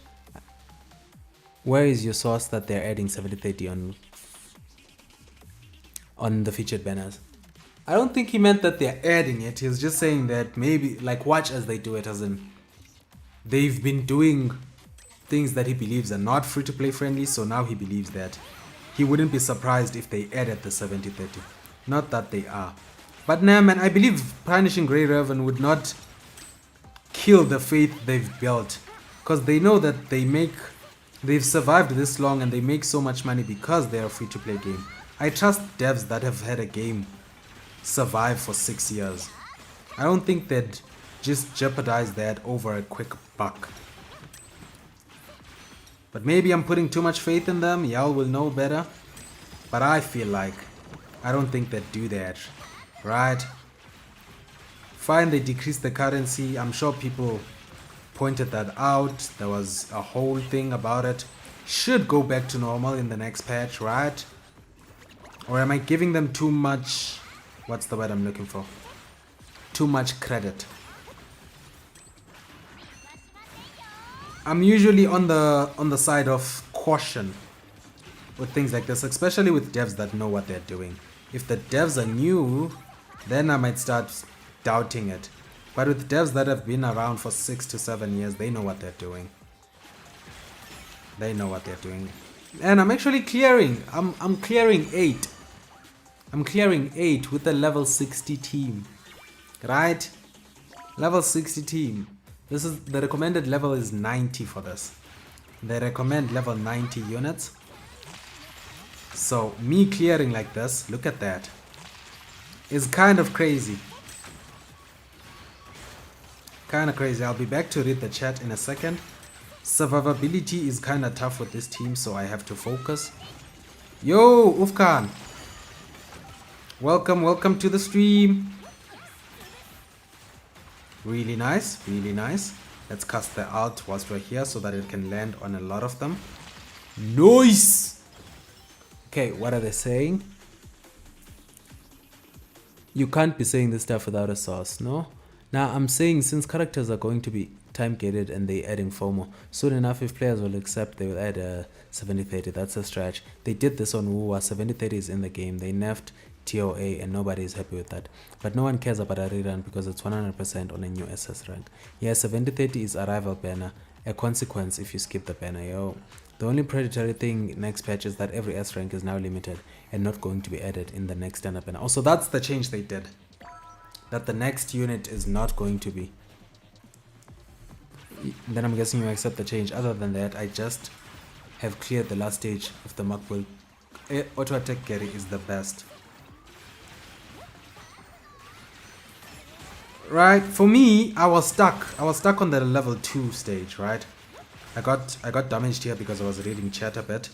Where is your source that they're adding 7030 on the featured banners? I don't think he meant that they're adding it. He was just saying that maybe, like, watch as they do it, as in they've been doing things that he believes are not free-to-play friendly, so now he believes that he wouldn't be surprised if they added the 7030. Not that they are. But nah, man, I believe punishing Grey Raven would not kill the faith they've built, because they know that they've survived this long and they make so much money because they're a free-to-play game. I trust devs that have had a game survive for 6 years. I don't think they'd just jeopardize that over a quick buck. But maybe I'm putting too much faith in them. Y'all will know better. But I feel like I don't think they'd do that. Right? Fine, they decreased the currency. I'm sure people pointed that out. There was a whole thing about it. Should go back to normal in the next patch, right? Or am I giving them too much... What's the word I'm looking for? Too much credit. I'm usually on the side of caution with things like this, especially with devs that know what they're doing. If the devs are new, then I might start doubting it. But with devs that have been around for 6 to 7 years, they know what they're doing. They know what they're doing. And I'm actually clearing. I'm clearing 8. I'm clearing 8 with a level 60 team. Right? Level 60 team. This is the recommended level is 90 for this. They recommend level 90 units. So me clearing like this, look at that, is kind of crazy. Kind of crazy. I'll be back to read the chat in a second. Survivability is kind of tough with this team, so I have to focus. Yo, Ufkan. Welcome to the stream. Really nice, really nice. Let's cast the ult whilst we're here so that it can land on a lot of them. Nice! Okay, what are they saying? You can't be saying this stuff without a source, no? Now, I'm saying since characters are going to be time-gated and they're adding FOMO, soon enough if players will accept, they will add a 7030. That's a stretch. They did this on WoW. 7030 is in the game. They nerfed TOA and nobody is happy with that. But no one cares about a rerun because it's 100% on a new SS rank. Yeah, 7030 is a rival banner, a consequence if you skip the banner, yo. The only predatory thing next patch is that every S rank is now limited and not going to be added in the next standard banner. Also, that's the change they did. That the next unit is not going to be. Then I'm guessing you accept the change. Other than that, I just have cleared the last stage of the Mark build. Auto attack Gerie is the best. Right, for me, I was stuck on the level 2 stage, right? I got damaged here because I was reading chat a bit.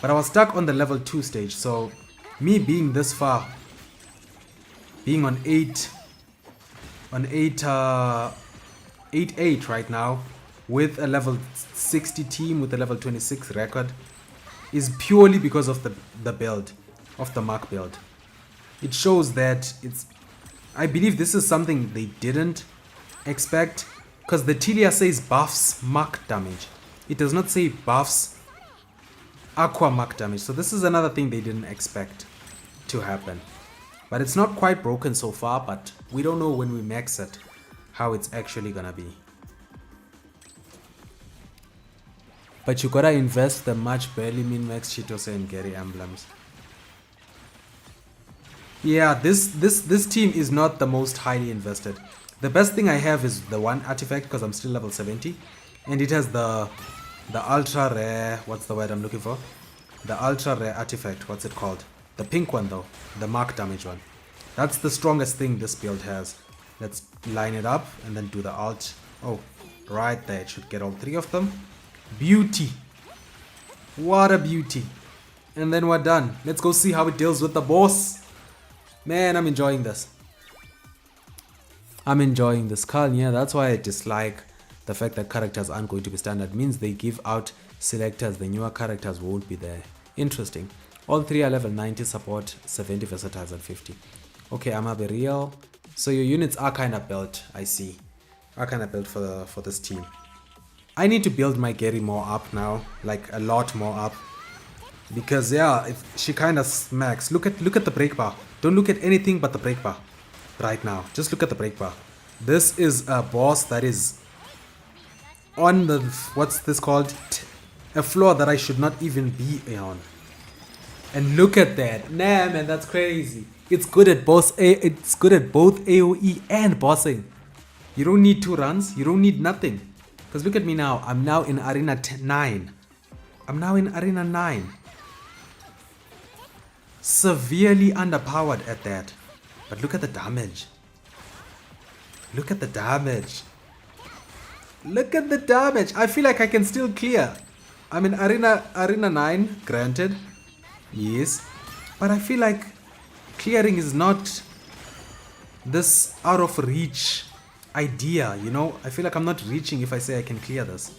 But I was stuck on the level 2 stage, so me being this far, being on 8 right now, with a level 60 team with a level 26 record, is purely because of the build, of the Mark build. It shows that I believe this is something they didn't expect, because the Tilia says buffs Mark damage. It does not say buffs Aqua Mark damage. So this is another thing they didn't expect to happen. But it's not quite broken so far, but we don't know when we max it how it's actually gonna be. But you gotta invest the much barely min max Cheetos and Gerie emblems. Yeah, this team is not the most highly invested. The best thing I have is the one artifact because I'm still level 70. And it has the ultra rare, what's the word I'm looking for? The ultra rare artifact, what's it called? The pink one though, the mark damage one. That's the strongest thing this build has. Let's line it up and then do the alt. Oh, right there, it should get all 3 of them. Beauty. What a beauty. And then we're done. Let's go see how it deals with the boss. Man, I'm enjoying this. I'm enjoying this. Carl, yeah, that's why I dislike the fact that characters aren't going to be standard. It means they give out selectors, the newer characters won't be there. Interesting. All 3 are level 90 support, 70 versatiles and 50. Okay, I'm a be real. So your units are kind of built, I see. Are kind of built for this team. I need to build my Gerie more up now, like a lot more up. Because yeah, she kind of smacks. Look at the break bar. Don't look at anything but the break bar right now. Just look at the break bar. This is a boss that is on the, what's this called? A floor that I should not even be on. And look at that. Nah, man, that's crazy. It's good at both AoE and bossing. You don't need 2 runs. You don't need nothing. Because look at me now. I'm now in Arena 9. I'm now in Arena 9. Severely underpowered at that. But look at the damage. Look at the damage. Look at the damage. I feel like I can still clear. I'm in Arena 9, granted. Yes. But I feel like clearing is not this out of reach idea, you know? I feel like I'm not reaching if I say I can clear this.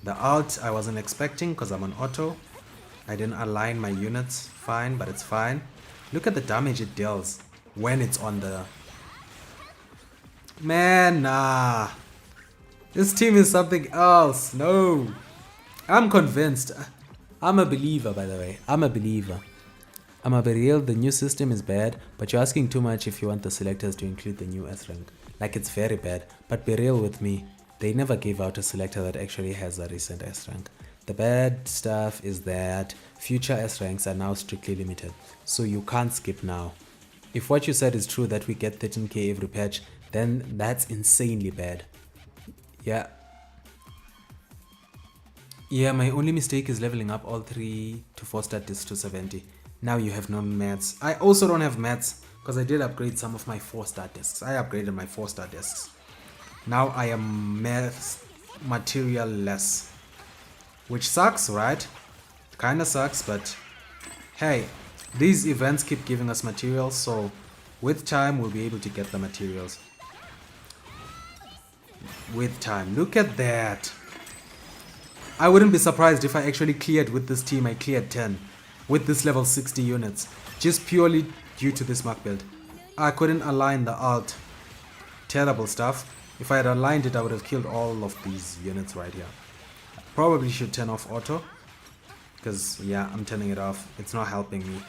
The alt I wasn't expecting because I'm on auto. I didn't align my units fine, but it's fine. Look at the damage it deals when it's on the... Man, nah. This team is something else. No. I'm convinced. I'm a believer, by the way. I'm a believer. I'm a be real, the new system is bad, but you're asking too much if you want the selectors to include the new S rank. Like, it's very bad, but be real with me. They never gave out a selector that actually has a recent S rank. The bad stuff is that future S ranks are now strictly limited, so you can't skip now. If what you said is true that we get 13k every patch, then that's insanely bad. Yeah. Yeah, my only mistake is leveling up all 3 to 4-star discs to 70. Now you have no mats. I also don't have mats because I did upgrade some of my 4-star discs. I upgraded my 4-star discs. Now I am material less. Which sucks, right? Kinda sucks, but hey, these events keep giving us materials, so with time we'll be able to get the materials. With time. Look at that. I wouldn't be surprised if I actually cleared with this team. I cleared 10 with this level 60 units. Just purely due to this mark build. I couldn't align the alt. Terrible stuff. If I had aligned it, I would have killed all of these units right here. Probably should turn off auto. Because, yeah, I'm turning it off. It's not helping me.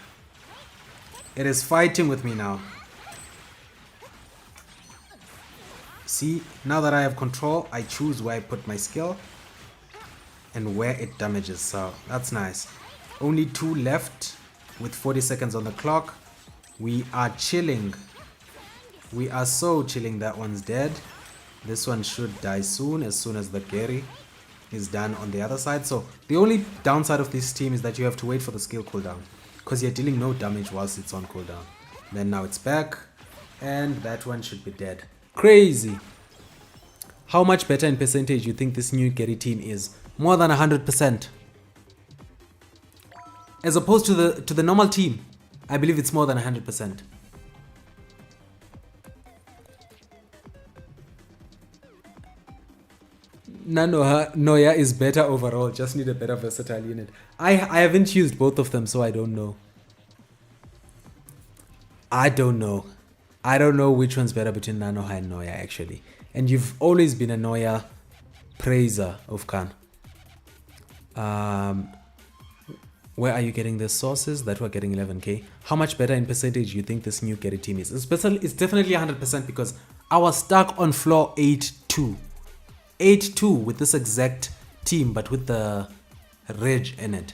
It is fighting with me now. See, now that I have control, I choose where I put my skill and where it damages, so that's nice. Only 2 left with 40 seconds on the clock. We are chilling. We are so chilling. That one's dead. This one should die soon as the Gerie is done on the other side. So the only downside of this team is that you have to wait for the skill cooldown because you're dealing no damage whilst it's on cooldown. Then now it's back and that one should be dead. Crazy. How much better in percentage you think this new Gerie team is? More than 100%. As opposed to the normal team, I believe it's more than 100%. Noya is better overall, just need a better versatile unit. I haven't used both of them, so I don't know. I don't know which one's better between Nanoha and Noya actually. And you've always been a Noya praiser of Khan. Where are you getting the sources that we're getting 11k? How much better in percentage you think this new Gerie team is? It's definitely 100% because I was stuck on floor 8-2. 8-2 with this exact team, but with the Reg in it.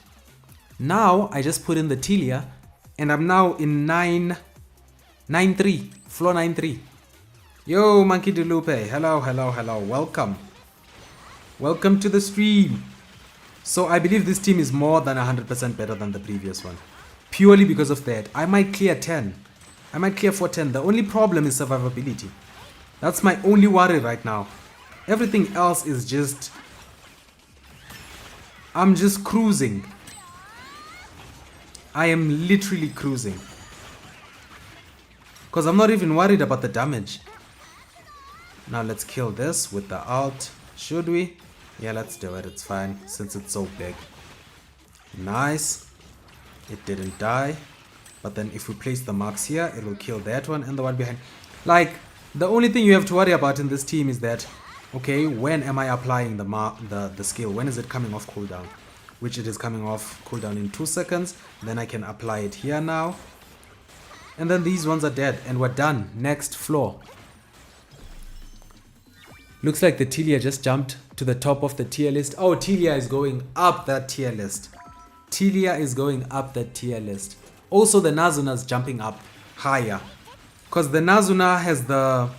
Now I just put in the Tilia and I'm now in 9-3, floor 9-3. Yo, Monkey DeLupe, hello, welcome. Welcome to the stream. So I believe this team is more than 100% better than the previous one. Purely because of that. I might clear 10. I might clear 410. The only problem is survivability. That's my only worry right now. Everything else is just... I'm just cruising. I am literally cruising. Because I'm not even worried about the damage. Now let's kill this with the ult. Should we? Yeah, let's do it. It's fine since it's so big. Nice. It didn't die. But then if we place the marks here, it will kill that one and the one behind. Like, the only thing you have to worry about in this team is that, okay, when am I applying the skill? When is it coming off cooldown? Which it is coming off cooldown in 2 seconds. Then I can apply it here now. And then these ones are dead and we're done. Next floor. Looks like the Tilia just jumped to the top of the tier list. Oh, Tilia is going up that tier list. Tilia is going up that tier list. Also, the Nazuna's jumping up higher. Because the Nazuna has the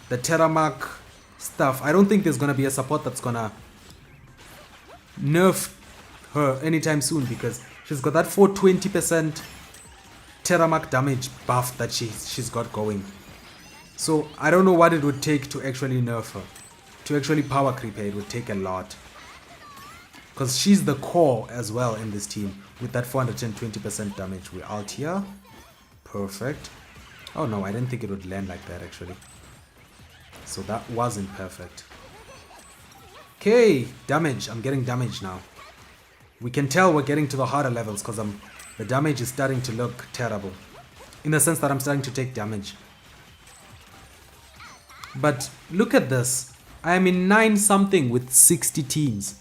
Terramark stuff. I don't think there's going to be a support that's going to nerf her anytime soon. Because she's got that 420% Terramark damage buff that she's got going. So I don't know what it would take to actually nerf her. To actually power creep her, it would take a lot. Because she's the core as well in this team. With that 420% damage. We ult here. Perfect. Oh no, I didn't think it would land like that actually. So that wasn't perfect. Okay, damage. I'm getting damage now. We can tell we're getting to the harder levels because the damage is starting to look terrible. In the sense that I'm starting to take damage. But look at this. I am in 9 something with 60 teams.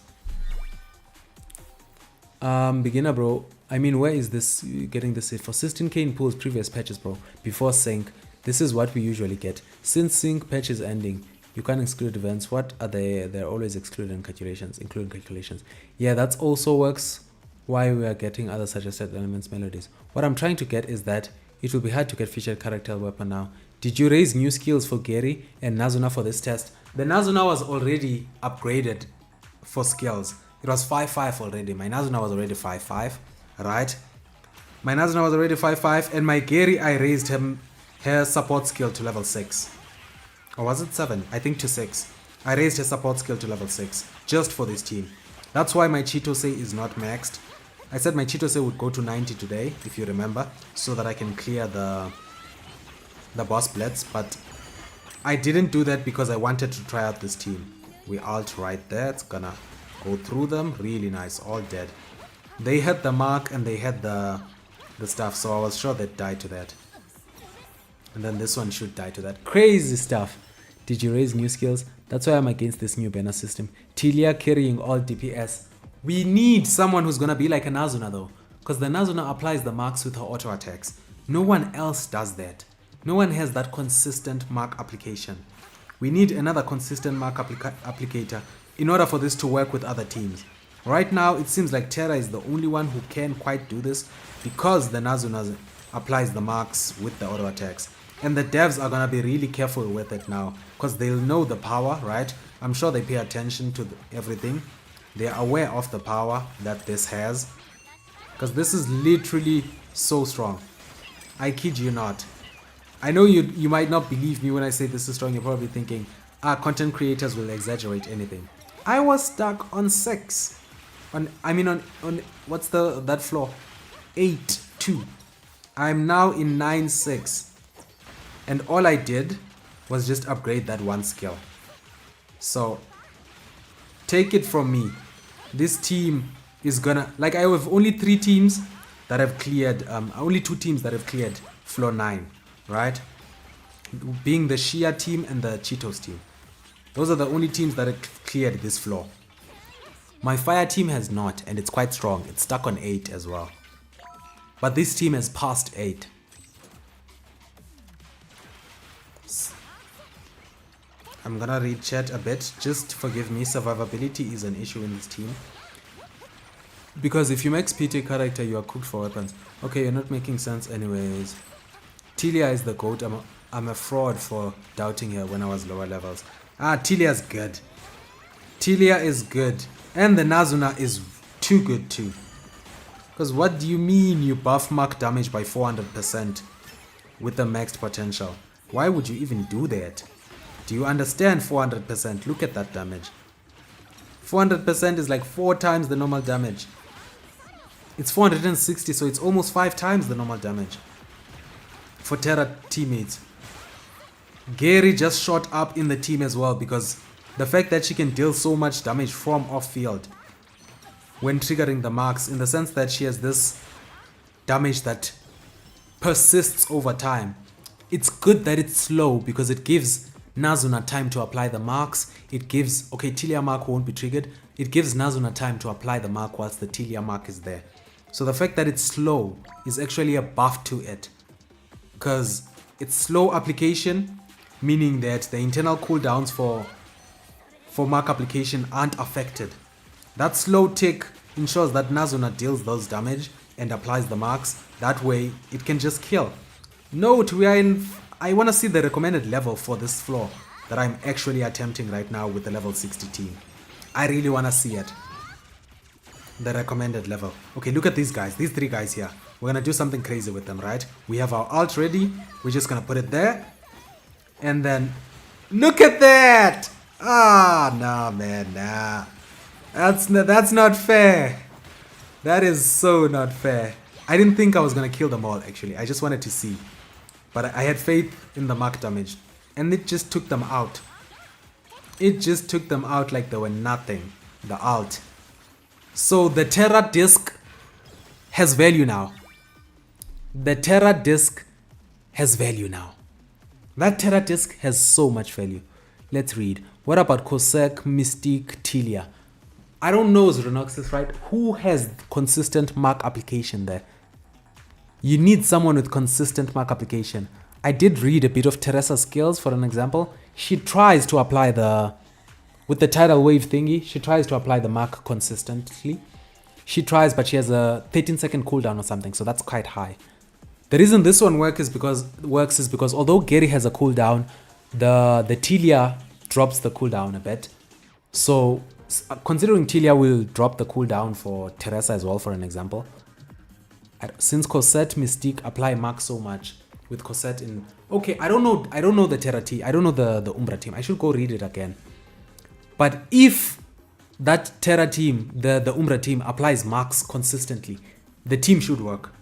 Beginner bro. I mean, where is this getting this for 16k in pools previous patches, bro? Before sync. This is what we usually get. Since sync patch is ending, you can't exclude events. What are they? They're always excluded in calculations, including calculations. Yeah, that also works. Why we are getting other suggested elements melodies. What I'm trying to get is that it will be hard to get featured character weapon now. Did you raise new skills for Gerie and Nazuna for this test? The Nazuna was already upgraded for skills. It was 5-5 already. My Nazuna was already 5-5, right? My Nazuna was already 5-5 and my Gerie, I raised her support skill to level 6. Or was it 7? I think to 6. I raised her support skill to level 6 just for this team. That's why my Chitose is not maxed. I said my Chitose would go to 90 today, if you remember, so that I can clear the boss blitz, but I didn't do that because I wanted to try out this team. We ult right there. It's gonna go through them. Really nice. All dead. They had the mark and they had the stuff, so I was sure they'd die to that. And then this one should die to that. Crazy stuff. Did you raise new skills? That's why I'm against this new banner system. Tilia carrying all DPS. We need someone who's gonna be like a Nazuna though, because the Nazuna applies the marks with her auto attacks. No one else does that. No one has that consistent mark application. We need another consistent mark applicator in order for this to work with other teams. Right now, it seems like Terra is the only one who can quite do this because the Nazuna applies the marks with the auto attacks. And the devs are gonna be really careful with it now because they'll know the power, right? I'm sure they pay attention to everything. They're aware of the power that this has because this is literally so strong. I kid you not. I know you might not believe me when I say this is strong. You're probably thinking, content creators will exaggerate anything. I was stuck on 6. On what's that floor? 8-2. I'm now in 9-6. And all I did was just upgrade that one skill. So take it from me. This team is gonna, like, I have only 3 teams that have cleared, only 2 teams that have cleared floor 9. Right? Being the Shia team and the Cheetos team. Those are the only teams that have cleared this floor. My fire team has not, and it's quite strong. It's stuck on 8 as well. But this team has passed 8. I'm gonna read chat a bit. Just forgive me, survivability is an issue in this team. Because if you max PT character, you are cooked for weapons. Okay, you're not making sense anyways. Tilia is the GOAT. I'm a fraud for doubting her when I was lower levels. Tilia's good. Tilia is good. And the Nazuna is too good too. Because what do you mean you buff Mark damage by 400% with the maxed potential? Why would you even do that? Do you understand 400%? Look at that damage. 400% is like 4 times the normal damage. It's 460, so it's almost 5 times the normal damage for Terra teammates. Gerie just shot up in the team as well because the fact that she can deal so much damage from off field when triggering the marks, in the sense that she has this damage that persists over time. It's good that it's slow because it gives Nazuna time to apply the marks. It gives, okay, Tilia mark won't be triggered. It gives Nazuna time to apply the mark whilst the Tilia mark is there. So the fact that it's slow is actually a buff to it, because it's slow application, meaning that the internal cooldowns for mark application aren't affected. That slow tick ensures that Nazuna deals those damage and applies the marks. That way it can just kill. Note, we are in, I want to see the recommended level for this floor that I'm actually attempting right now with the level 60 team. I really want to see it. The recommended level. Okay, look at these guys, these 3 guys here. We're gonna do something crazy with them, right? We have our ult ready. We're just gonna put it there. And then, look at that! Ah, nah, man, nah. That's not fair. That is so not fair. I didn't think I was gonna kill them all, actually. I just wanted to see. But I had faith in the mark damage. And it just took them out. It just took them out like they were nothing. The ult. So the Terra disc has value now. The Terra disc has value now. That Terra disc has so much value. Let's read. What about Cossack, Mystique, Tilia? I don't know Zrenoxis, right? Who has consistent mark application there? You need someone with consistent mark application. I did read a bit of Teresa's skills, for an example. She tries to apply with the tidal wave thingy, she tries to apply the mark consistently. She tries, but she has a 13-second cooldown or something, so that's quite high. The reason this one works is because although Gerie has a cooldown, the Tilia drops the cooldown a bit. So considering Tilia will drop the cooldown for Teresa as well, for an example. Since Cosette, Mystique apply mark so much with Cosette in... Okay, I don't know the Terra team. I don't know the Umbra team. I should go read it again. But if that Terra team, the Umbra team, applies marks consistently, the team should work.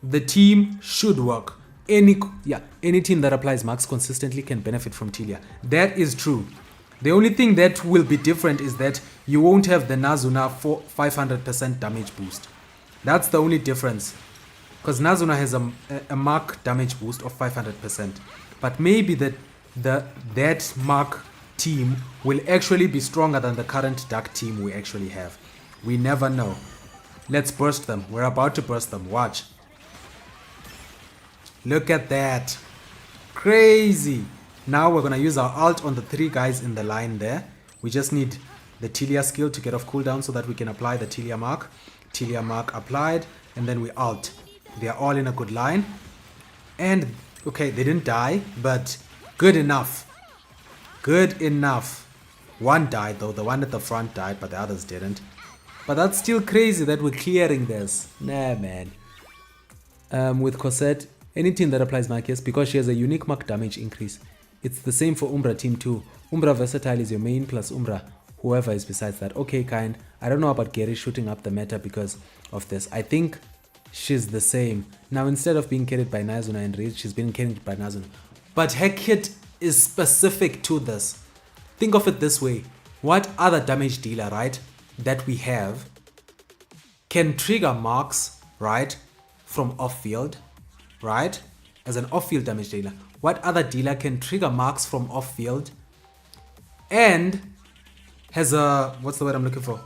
The team should work. Any team that applies marks consistently can benefit from Tilia. That is true. The only thing that will be different is that you won't have the Nazuna for 500% damage boost. That's the only difference. Because Nazuna has a mark damage boost of 500%. But maybe that mark team will actually be stronger than the current dark team we actually have. We never know. Let's burst them. We're about to burst them. Watch. Look at that. Crazy. Now we're going to use our ult on the 3 guys in the line there. We just need the Tilia skill to get off cooldown so that we can apply the Tilia mark. Tilia mark applied, and then we ult. They are all in a good line. And, okay, they didn't die, but good enough. Good enough. One died though, the one at the front died, but the others didn't. But that's still crazy that we're clearing this. Nah, man. With Cosette, any team that applies mark, yes, because she has a unique mark damage increase. It's the same for Umbra team too. Umbra versatile is your main plus Umbra, whoever is besides that. Okay, kind. I don't know about Gerie shooting up the meta because of this. I think she's the same. Now, instead of being carried by Nazuna and Riz, she's being carried by Nazuna. But her kit is specific to this. Think of it this way. What other damage dealer, right, that we have can trigger marks, right, from off-field, right, as an off-field damage dealer? What other dealer can trigger marks from off-field and has a, what's the word I'm looking for?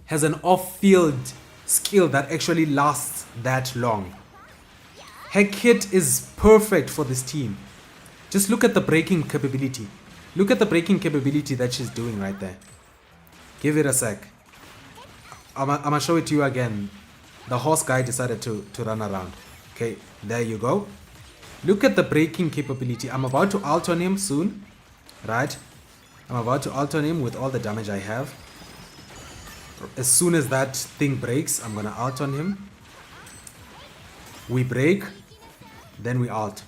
Has an off-field skill that actually lasts that long? Her kit is perfect for this team. Just look at the breaking capability. Look at the breaking capability that she's doing right there. Give it a sec. I'm gonna show it to you again. The horse guy decided to run around. Okay, there you go. Look at the breaking capability. I'm about to ult on him soon. Right? I'm about to ult on him with all the damage I have. As soon as that thing breaks, I'm gonna ult on him. We break, then we ult.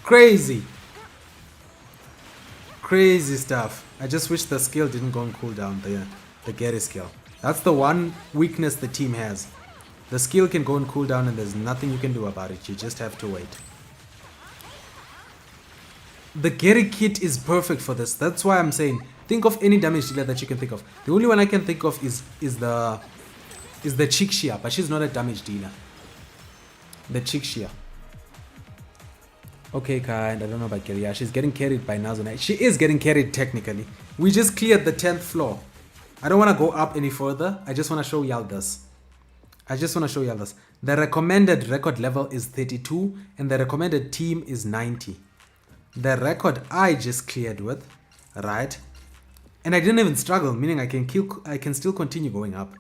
Crazy. Crazy stuff. I just wish the skill didn't go on cooldown, the Gerie skill. That's the one weakness the team has. The skill can go on cooldown and there's nothing you can do about it. You just have to wait. The Gerie kit is perfect for this. That's why I'm saying, think of any damage dealer that you can think of. The only one I can think of is the Chixia, but she's not a damage dealer. The Chixia. Okay, kind. I don't know about Gerie. Yeah, she's getting carried by Nazuna. She is getting carried technically. We just cleared the 10th floor. I don't want to go up any further. I just want to show y'all this. The recommended record level is 32 and the recommended team is 90. The record I just cleared with, right? And I didn't even struggle, meaning I can still continue going up.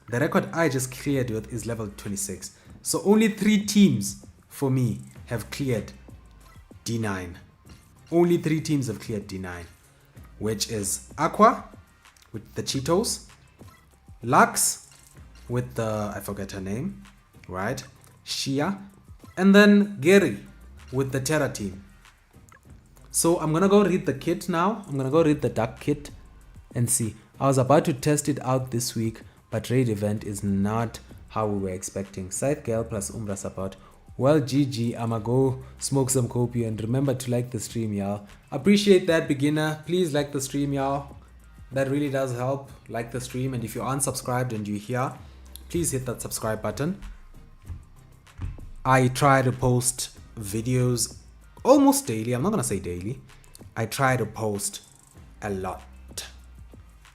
The record I just cleared with is level 26. So only 3 teams for me have cleared D9. Only 3 teams have cleared D9, which is Aqua with the Cheetos, Lux with the, I forget her name, right? Shia, and then Gerie with the Terra team. So I'm gonna go read the kit now. I'm gonna go read the dark kit and see. I was about to test it out this week, but raid event is not how we were expecting. Scythe Girl plus Umbra support. Well, GG, I'ma go smoke some copy and remember to like the stream, y'all. Appreciate that, beginner. Please like the stream, y'all. That really does help. Like the stream, and if you're unsubscribed and you're here, please hit that subscribe button. I try to post videos almost daily. I'm not gonna say daily. I try to post a lot.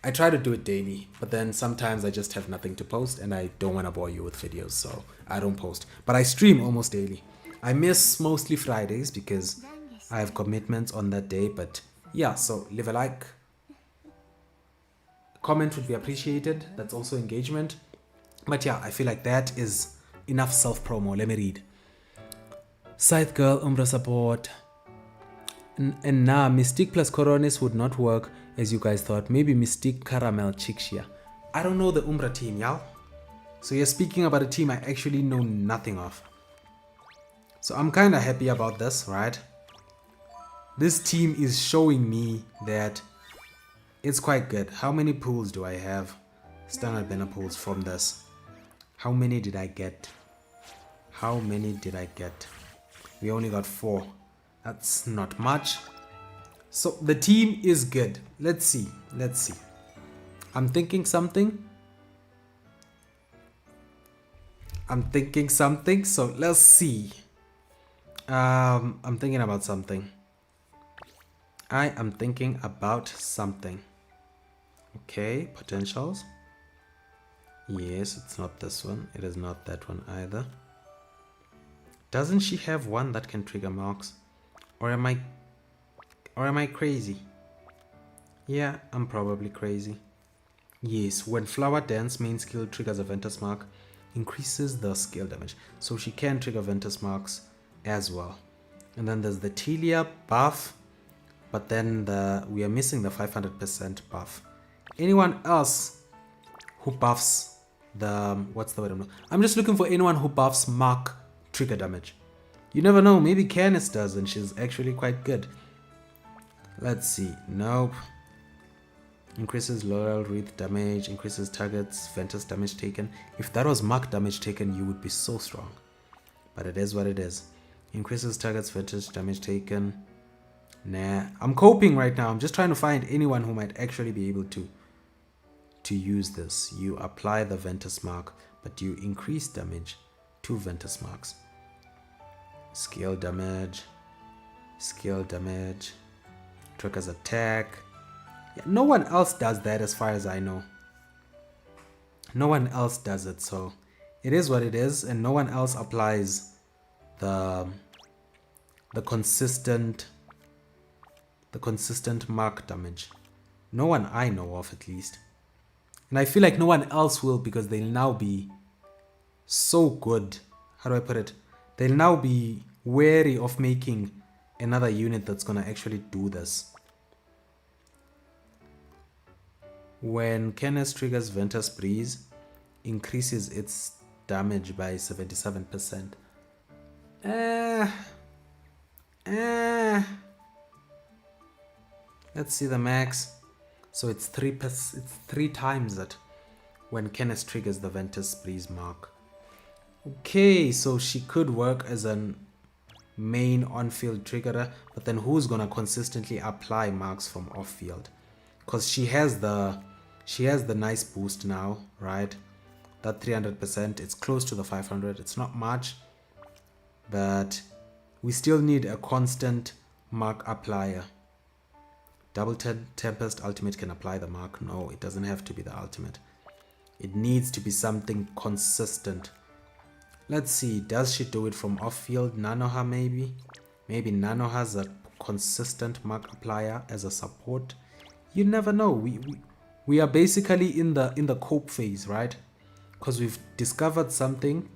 I try to do it daily, but then sometimes I just have nothing to post and I don't want to bore you with videos, so I don't post. But I stream almost daily. I miss mostly Fridays because I have commitments on that day, but yeah, so leave a like. Comment would be appreciated. That's also engagement. But yeah, I feel like that is enough self-promo. Let me read. Scythe Girl, Umbra support. And nah, Mystique plus Coronis would not work as you guys thought. Maybe Mystique, Caramel, Chixia. I don't know the Umbra team, y'all. So you're speaking about a team I actually know nothing of. So I'm kind of happy about this, right? This team is showing me that it's quite good. How many pools do I have? Standard banner pools from this. How many did I get? How many did I get? We only got 4. That's not much. So the team is good. Let's see. Let's see. I'm thinking something. So let's see. I'm thinking about something. I am thinking about something. Okay, potentials. Yes, it's not this one. It is not that one either. Doesn't she have one that can trigger marks? Or am I crazy? Yeah, I'm probably crazy. Yes, when Flower Dance main skill triggers a Ventus mark, increases the skill damage. So she can trigger Ventus marks as well. And then there's the Telia buff, but then we are missing the 500% buff. Anyone else who buffs the, what's the word? I'm just looking for anyone who buffs mark trigger damage. You never know, maybe Canis does and she's actually quite good. Let's see. Nope. Increases Laurel Wreath damage, increases targets, Ventus damage taken. If that was mark damage taken, you would be so strong. But it is what it is. Increases targets, Ventus damage taken. Nah, I'm coping right now. I'm just trying to find anyone who might actually be able to use this. You apply the Ventus mark, but you increase damage 2 Ventus marks. Skill damage, triggers attack. Yeah, no one else does that as far as I know. No one else does it, so it is what it is, and no one else applies the consistent mark damage. No one I know of, at least. And I feel like no one else will, because they'll now be so good. How do I put it? They'll now be wary of making another unit that's gonna actually do this. When Canis triggers Ventus Breeze, increases its damage by 77%. Let's see the max. So it's 3 times it when Canis triggers the Ventus Breeze mark. Okay, so she could work as a main on-field triggerer, but then who's gonna consistently apply marks from off-field? Because she has the nice boost now, right? That 300%, it's close to the 500. It's not much, but we still need a constant mark applier. Double Tempest ultimate can apply the mark. No, it doesn't have to be the ultimate. It needs to be something consistent. Let's see, does she do it from off-field? Nanoha maybe? Maybe Nanoha's a consistent mark applier as a support. You never know. We are basically in the cope phase, right? Because we've discovered something.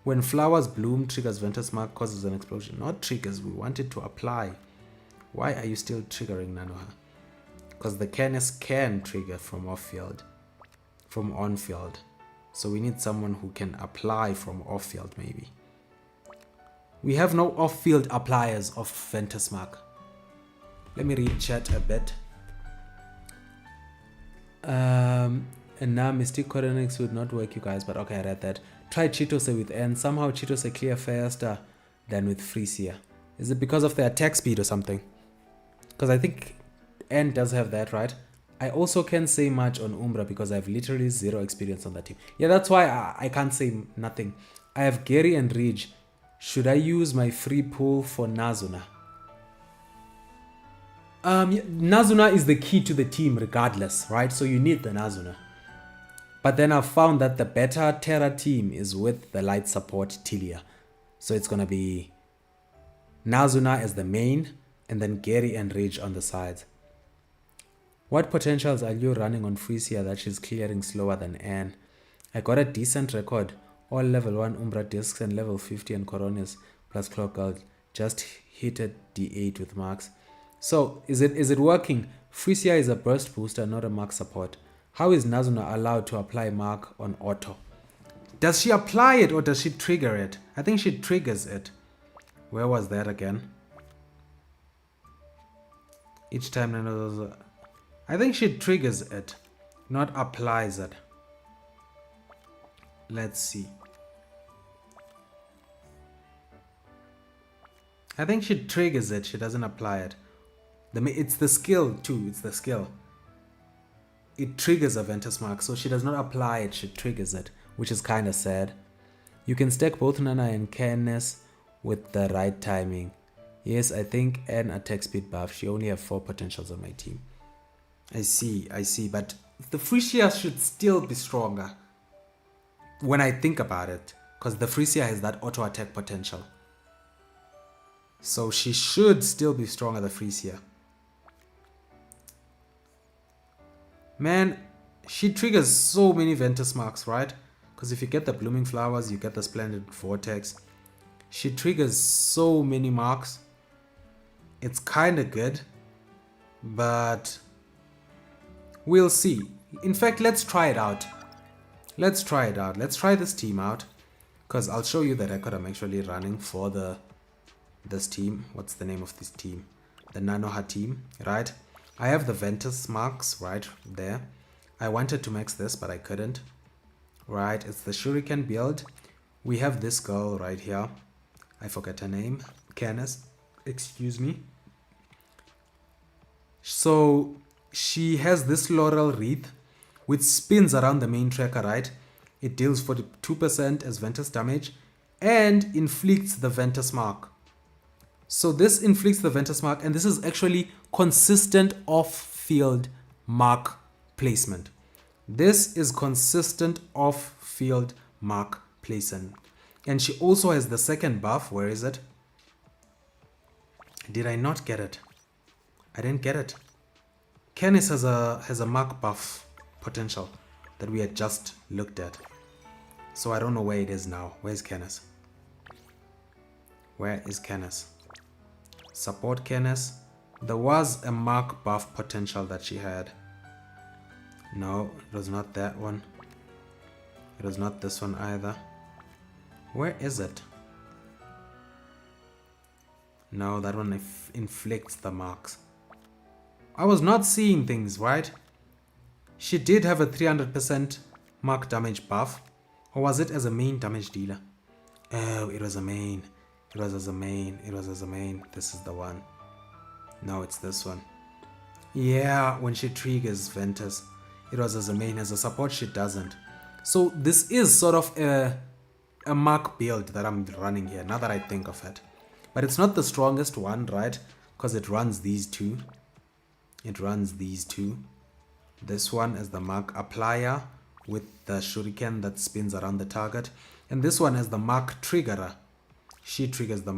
When flowers bloom, triggers Ventus mark, causes an explosion. Not triggers, we want it to apply. Why are you still triggering Nanoha? Because the Canis can trigger from off-field, from on-field. So we need someone who can apply from off-field maybe. We have no off-field appliers of Ventus mark. Let me read chat a bit. And now Mystic Coordinates would not work, you guys, but okay, I read that. Try Chitose with N. Somehow Chitose clear faster than with Frisia. Is it because of the attack speed or something? Because I think N does have that, right? I also can't say much on Umbra because I have literally zero experience on that team. Yeah, that's why I can't say nothing. I have Gerie and Ridge. Should I use my free pool for Nazuna? Yeah, Nazuna is the key to the team regardless, right? So you need the Nazuna. But then I've found that the better Terra team is with the light support Tilia. So it's going to be Nazuna as the main and then Gerie and Ridge on the sides. What potentials are you running on Frisia that she's clearing slower than Anne? I got a decent record. All level 1 Umbra discs and level 50 and Coronis plus Clock Gold. Just hit a D8 with marks. So, is it working? Frisia is a burst booster, not a mark support. How is Nazuna allowed to apply mark on auto? Does she apply it or does she trigger it? I think she triggers it. Where was that again? Each time another... I think she triggers it, not applies it. Let's see. I think she triggers it, she doesn't apply it. It's the skill too, it's the skill. It triggers a Ventus mark, so she does not apply it, she triggers it, which is kind of sad. You can stack both Nana and Canis with the right timing. Yes, I think N attack speed buff, she only have 4 potentials on my team. I see, but the Frisia should still be stronger when I think about it, because the Frisia has that auto attack potential. So she should still be stronger, the Frisia. Man, she triggers so many Ventus marks, right? Because if you get the Blooming Flowers, you get the Splendid Vortex. She triggers so many marks. It's kind of good, but... we'll see. In fact, let's try it out. Let's try this team out. Because I'll show you the record I'm actually running for this team. What's the name of this team? The Nanoha team, right? I have the Ventus marks right there. I wanted to max this, but I couldn't. Right, it's the Shuriken build. We have this girl right here. I forget her name. Canis. Excuse me. So... she has this Laurel Wreath, which spins around the main tracker, right? It deals 42% as Ventus damage and inflicts the Ventus mark. So this inflicts the Ventus mark, and this is actually consistent off-field mark placement. This is consistent off-field mark placement. And she also has the second buff. Where is it? Did I not get it? I didn't get it. Canis has a mark buff potential that we had just looked at. So I don't know where it is now. Where's Canis? Where is Canis? Support Canis. There was a mark buff potential that she had. No, it was not that one. It was not this one either. Where is it? No, that one inflicts the marks. I was not seeing things, right? She did have a 300% mark damage buff. Or was it as a main damage dealer? Oh, it was a main. It was as a main. It was as a main. This is the one. No, it's this one. Yeah, when she triggers Ventus, it was as a main. As a support, she doesn't. So this is sort of a mark build that I'm running here, now that I think of it. But it's not the strongest one, right? Because it runs these two. It runs these two. This one is the mark applier with the shuriken that spins around the target. And this one is the mark triggerer. She triggers the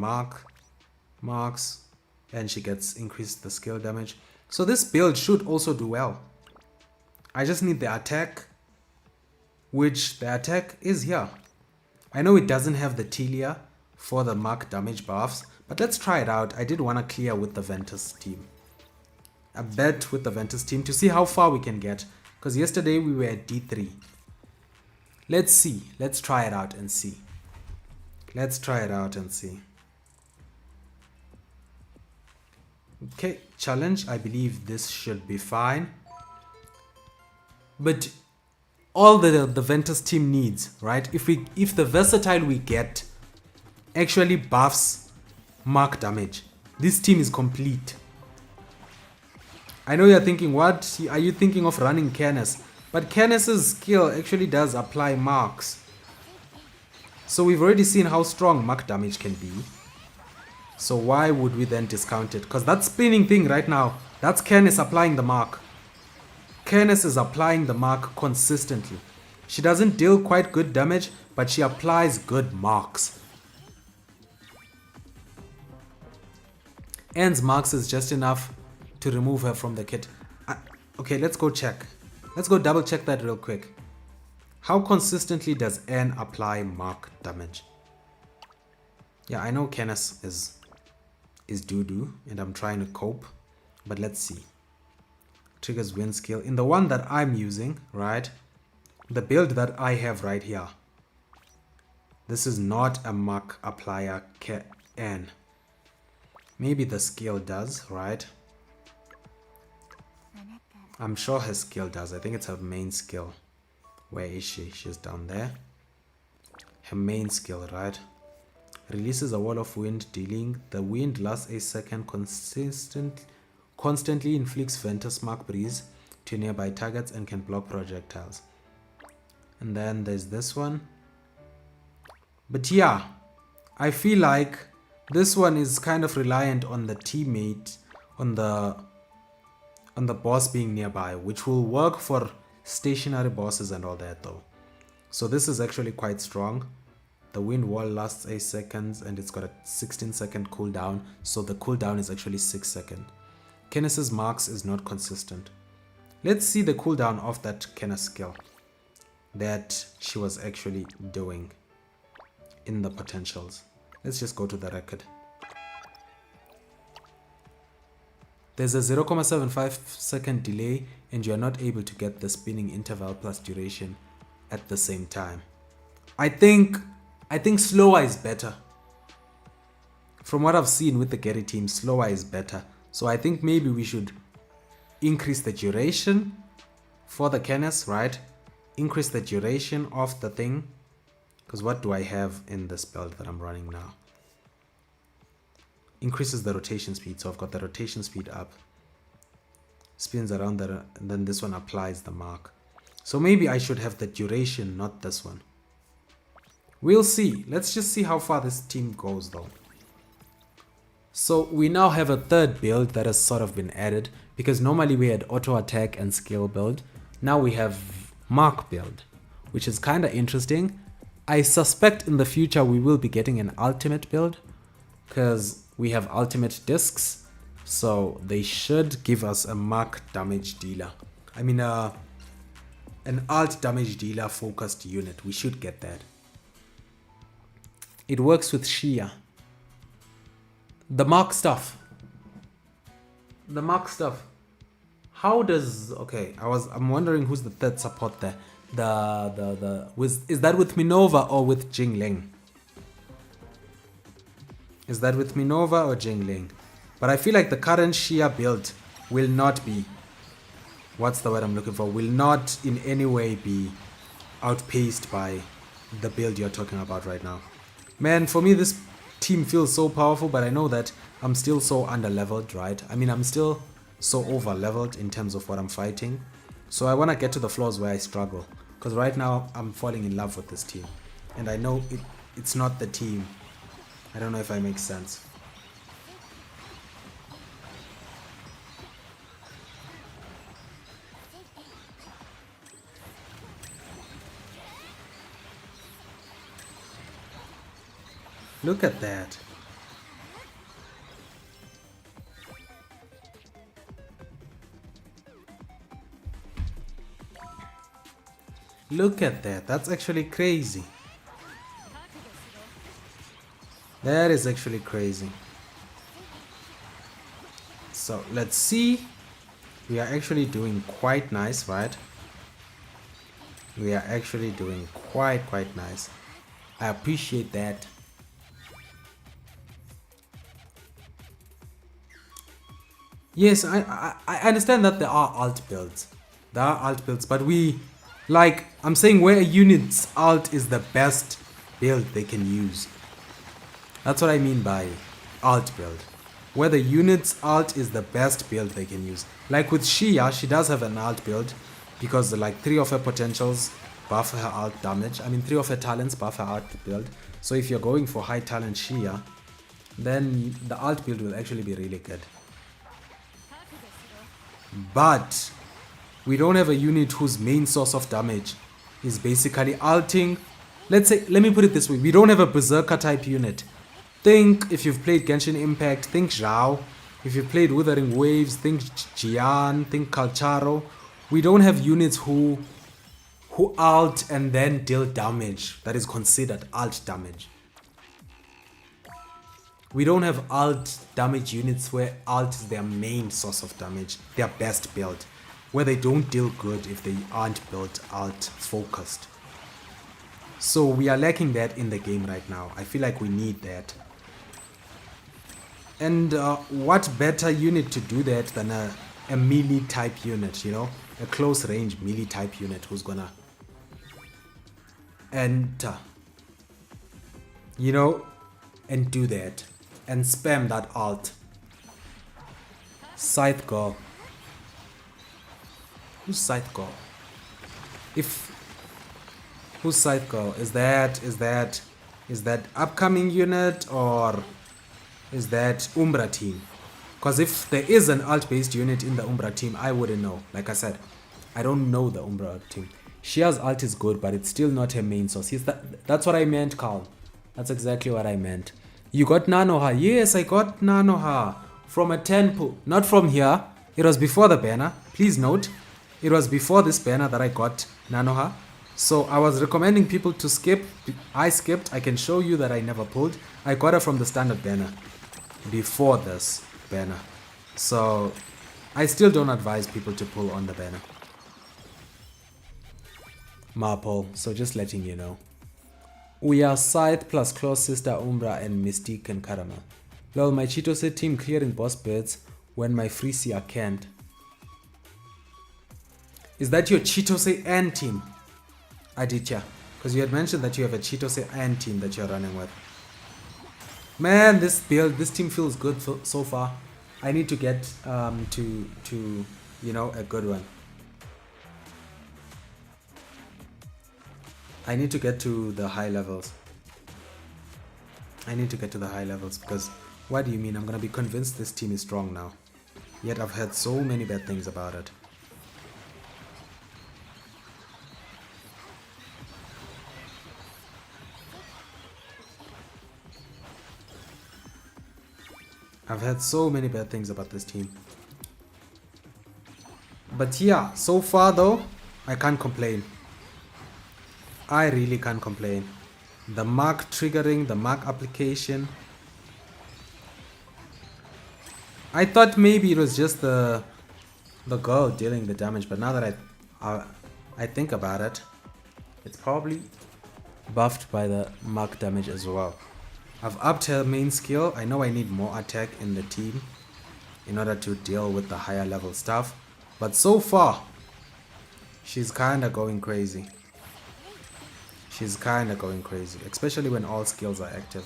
marks, and she gets increased the skill damage. So this build should also do well. I just need the attack, which the attack is here. I know it doesn't have the Telia for the mark damage buffs, but let's try it out. I did want to clear with the Ventus team. A bet with the Ventus team to see how far we can get. Because yesterday we were at D3. Let's see. Let's try it out and see. Let's try it out and see. Okay, challenge. I believe this should be fine. But all the Ventus team needs, right? If the versatile we get actually buffs mark damage, this team is complete. I know you're thinking, what are you thinking of running Canis? But Canis's skill actually does apply marks. So we've already seen how strong mark damage can be. So why would we then discount it? Because that spinning thing right now, that's Canis applying the mark. Canis is applying the mark consistently. She doesn't deal quite good damage, but she applies good marks. Anne's marks is just enough to remove her from the kit. Okay, let's go check. Let's go double check that real quick. How consistently does Anne apply mark damage? Yeah, I know Canis is doo-doo, and I'm trying to cope. But let's see. Triggers wind skill. In the one that I'm using, right? The build that I have right here. This is not a mark applier Anne. Maybe the skill does, right? I'm sure her skill does. I think it's her main skill. Where is she? She's down there. Her main skill, right? Releases a wall of wind dealing. The wind lasts a second. Constantly inflicts Ventus mark breeze to nearby targets and can block projectiles. And then there's this one. But yeah, I feel like this one is kind of reliant on the teammate, on the boss being nearby, which will work for stationary bosses and all that though. So this is actually quite strong. The wind wall lasts 8 seconds and it's got a 16-second cooldown, so the cooldown is actually 6 seconds. Canis's marks is not consistent. Let's see the cooldown of that Canis skill that she was actually doing in the potentials. Let's just go to the record. There's a 0.75 second delay and you are not able to get the spinning interval plus duration at the same time. I think slower is better. From what I've seen with the Gerie team, slower is better. So I think maybe we should increase the duration for the Canis, right? Increase the duration of the thing. Because what do I have in this build that I'm running now? Increases the rotation speed. So I've got the rotation speed up. Spins around and then this one applies the mark. So maybe I should have the duration, not this one. We'll see. Let's just see how far this team goes though. So we now have a third build that has sort of been added, because normally we had auto attack and skill build. Now we have mark build, which is kind of interesting. I suspect in the future we will be getting an ultimate build, because we have ultimate discs, so they should give us a mark damage dealer. I mean an alt damage dealer focused unit. We should get that. It works with Shia. The mark stuff. How does okay? I'm wondering who's the third support there. Is that with Minova or with Jingling? Is that with Minova or Jingling? But I feel like the current Shia build will not be, what's the word I'm looking for? Will not in any way be outpaced by the build you're talking about right now. Man, for me this team feels so powerful, but I know that I'm still so under-leveled, right? I mean, I'm still so over-leveled in terms of what I'm fighting. So I want to get to the floors where I struggle. Because right now, I'm falling in love with this team. And I know it's not the team. I don't know if I make sense. Look at that. Look at that. That's actually crazy. That is actually crazy. So let's see. We are actually doing quite nice, right? We are actually doing quite nice. I appreciate that. Yes, I understand that there are alt builds. There are alt builds, but I'm saying where a unit's alt is the best build they can use. That's what I mean by alt build. Where the unit's alt is the best build they can use. Like with Shia, she does have an alt build because like 3 of her potentials buff her alt damage. I mean 3 of her talents buff her alt build. So if you're going for high talent Shia, then the alt build will actually be really good. But we don't have a unit whose main source of damage is basically alting. Let me put it this way. We don't have a Berserker type unit. Think, if you've played Genshin Impact, think Zhao. If you've played Withering Waves, think Jian, think Kalcharo. We don't have units who alt and then deal damage that is considered alt damage. We don't have alt damage units where alt is their main source of damage, their best build, where they don't deal good if they aren't built alt focused. So we are lacking that in the game right now. I feel like we need that. And what better unit to do that than a melee type unit, you know? A close range melee type unit who's gonna enter, you know, and do that. And spam that alt. Scythe Girl. Who's Scythe Girl? Who's Scythe Girl? Is that upcoming unit or is that Umbra team? Because if there is an alt based unit in the Umbra team, I wouldn't know. Like I said, I don't know the Umbra team. Shia's alt is good, but it's still not her main source. That's what I meant, Carl. That's exactly what I meant. You got Nanoha. Yes, I got Nanoha from a 10 pool. Not from here. It was before the banner. Please note, it was before this banner that I got Nanoha. So I was recommending people to skip. I skipped. I can show you that I never pulled. I got her from the standard banner before this banner. So I still don't advise people to pull on the banner. Marple. So just letting you know. We are Scythe plus Claw Sister Umbra and Mystique and Caramel. Lol, my Chitose team clearing boss birds when my Frisia can't. Is that your Chitose and team, Aditya? Because you had mentioned that you have a Chitose and team that you're running with. Man, this team feels good so far. I need to get to you know, a good one. I need to get to the high levels. Because what do you mean? I'm gonna be convinced this team is strong now. Yet I've heard so many bad things about it. I've heard so many bad things about this team. But yeah, so far though, I can't complain. I really can't complain. The mark triggering, the mark application. I thought maybe it was just the the girl dealing the damage, but now that I think about it, it's probably buffed by the mark damage as well. I've upped her main skill. I know I need more attack in the team in order to deal with the higher level stuff, but so far she's kinda going crazy. She's kinda going crazy, especially when all skills are active.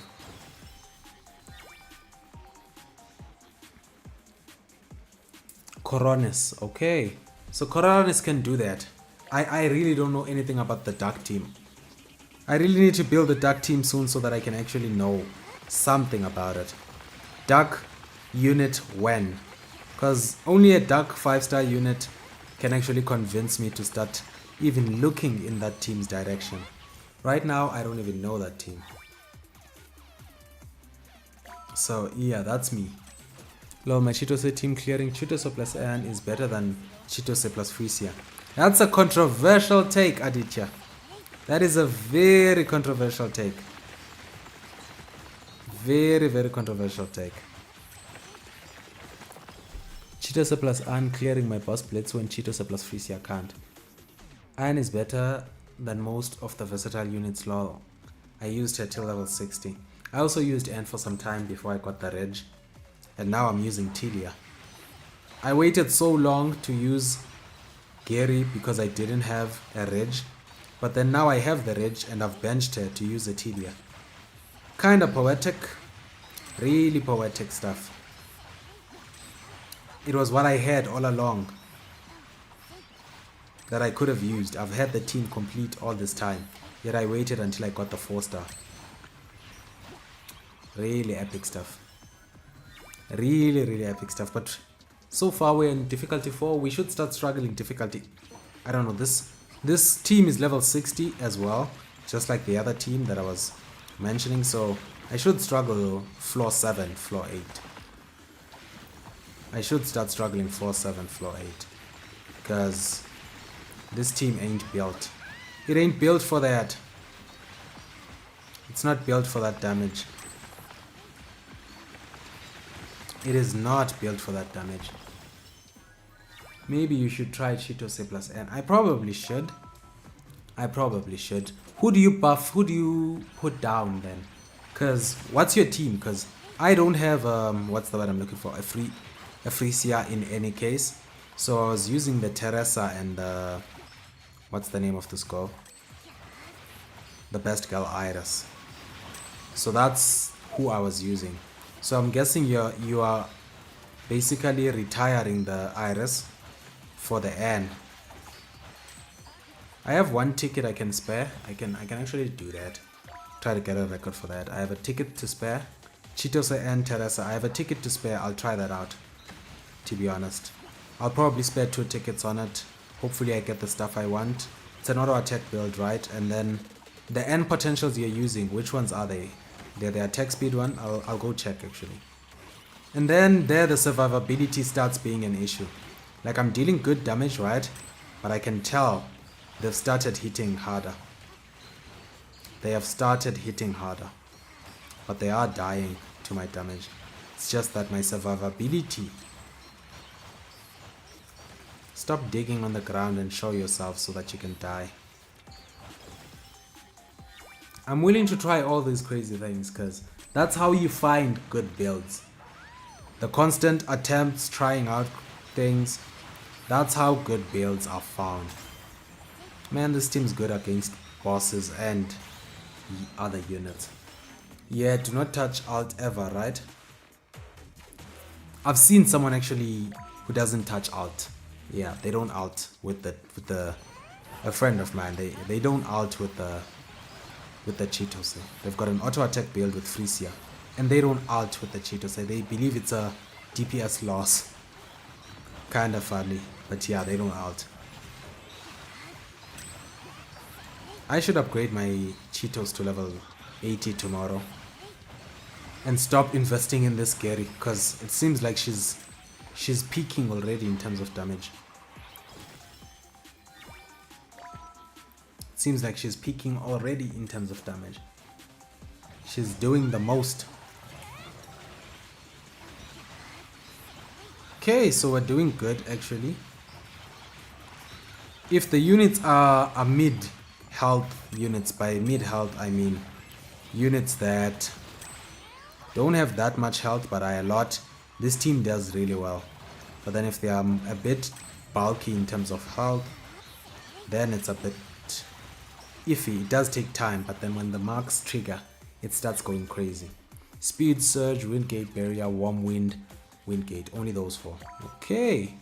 Coronis, okay. So Coronis can do that. I really don't know anything about the Dark team. I really need to build a Dark team soon so that I can actually know something about it. Dark unit when? Because only a Dark 5-star unit can actually convince me to start even looking in that team's direction. Right now, I don't even know that team. So yeah, that's me. Lol, my Chitose team clearing Chitose plus Anne is better than Chitose plus Frisia. That's a controversial take, Aditya. That is a very controversial take. Very, very controversial take. Chitose plus Anne clearing my boss blitz when Chitose plus Frisia can't. Anne is better than most of the versatile units, lol. I used her till level 60. I also used Anne for some time before I got the reg. And now I'm using Telia. I waited so long to use Gerie because I didn't have a reg. But then now I have the reg and I've benched her to use a Telia. Kinda poetic. Really poetic stuff. It was what I had all along that I could have used. I've had the team complete all this time. Yet I waited until I got the 4-star. Really epic stuff. Really, really epic stuff. But so far we're in difficulty 4. We should start struggling difficulty. I don't know. This team is level 60 as well. Just like the other team that I was mentioning. So I should struggle floor 7, floor 8. I should start struggling floor 7, floor 8. Because this team ain't built. It ain't built for that. It's not built for that damage. It is not built for that damage. Maybe you should try Chitose plus N. I probably should. I probably should. Who do you buff? Who do you put down then? Because what's your team? Because I don't have what's the word I'm looking for? A Frisia in any case. So I was using the Teresa and the what's the name of this girl? The best girl, Iris. So that's who I was using. So I'm guessing you are basically retiring the Iris for the N. I have one ticket I can spare. I can actually do that. Try to get a record for that. I have a ticket to spare. Chitose and Teresa. I have a ticket to spare. I'll try that out. To be honest, I'll probably spare 2 tickets on it. Hopefully I get the stuff I want. It's an auto attack build, right? And then the N potentials you're using, which ones are they? They're the attack speed one. I'll go check actually. And then there the survivability starts being an issue. Like I'm dealing good damage, right? But I can tell they've started hitting harder. They have started hitting harder. But they are dying to my damage. It's just that my survivability. Stop digging on the ground and show yourself so that you can die. I'm willing to try all these crazy things because that's how you find good builds. The constant attempts trying out things, that's how good builds are found. Man, this team's good against bosses and other units. Yeah, do not touch alt ever, right? I've seen someone actually who doesn't touch alt. Yeah, they don't alt with a friend of mine. They don't alt with the Chitose. They've got an auto attack build with Frisia. And they don't alt with the Chitose. They believe it's a DPS loss. Kinda funny. But yeah, they don't alt. I should upgrade my Cheetos to level 80 tomorrow. And stop investing in this Gerie. Because it seems like she's peaking already in terms of damage. Seems like she's peaking already in terms of damage. She's doing the most. Okay, so we're doing good actually. If the units are mid health units, by mid health I mean units that don't have that much health but are a lot, this team does really well. But then if they are a bit bulky in terms of health, then it's a bit iffy. It does take time, but then when the marks trigger, it starts going crazy. Speed Surge, Wind Gate Barrier, Warm Wind, Wind Gate. Only those four. Okay.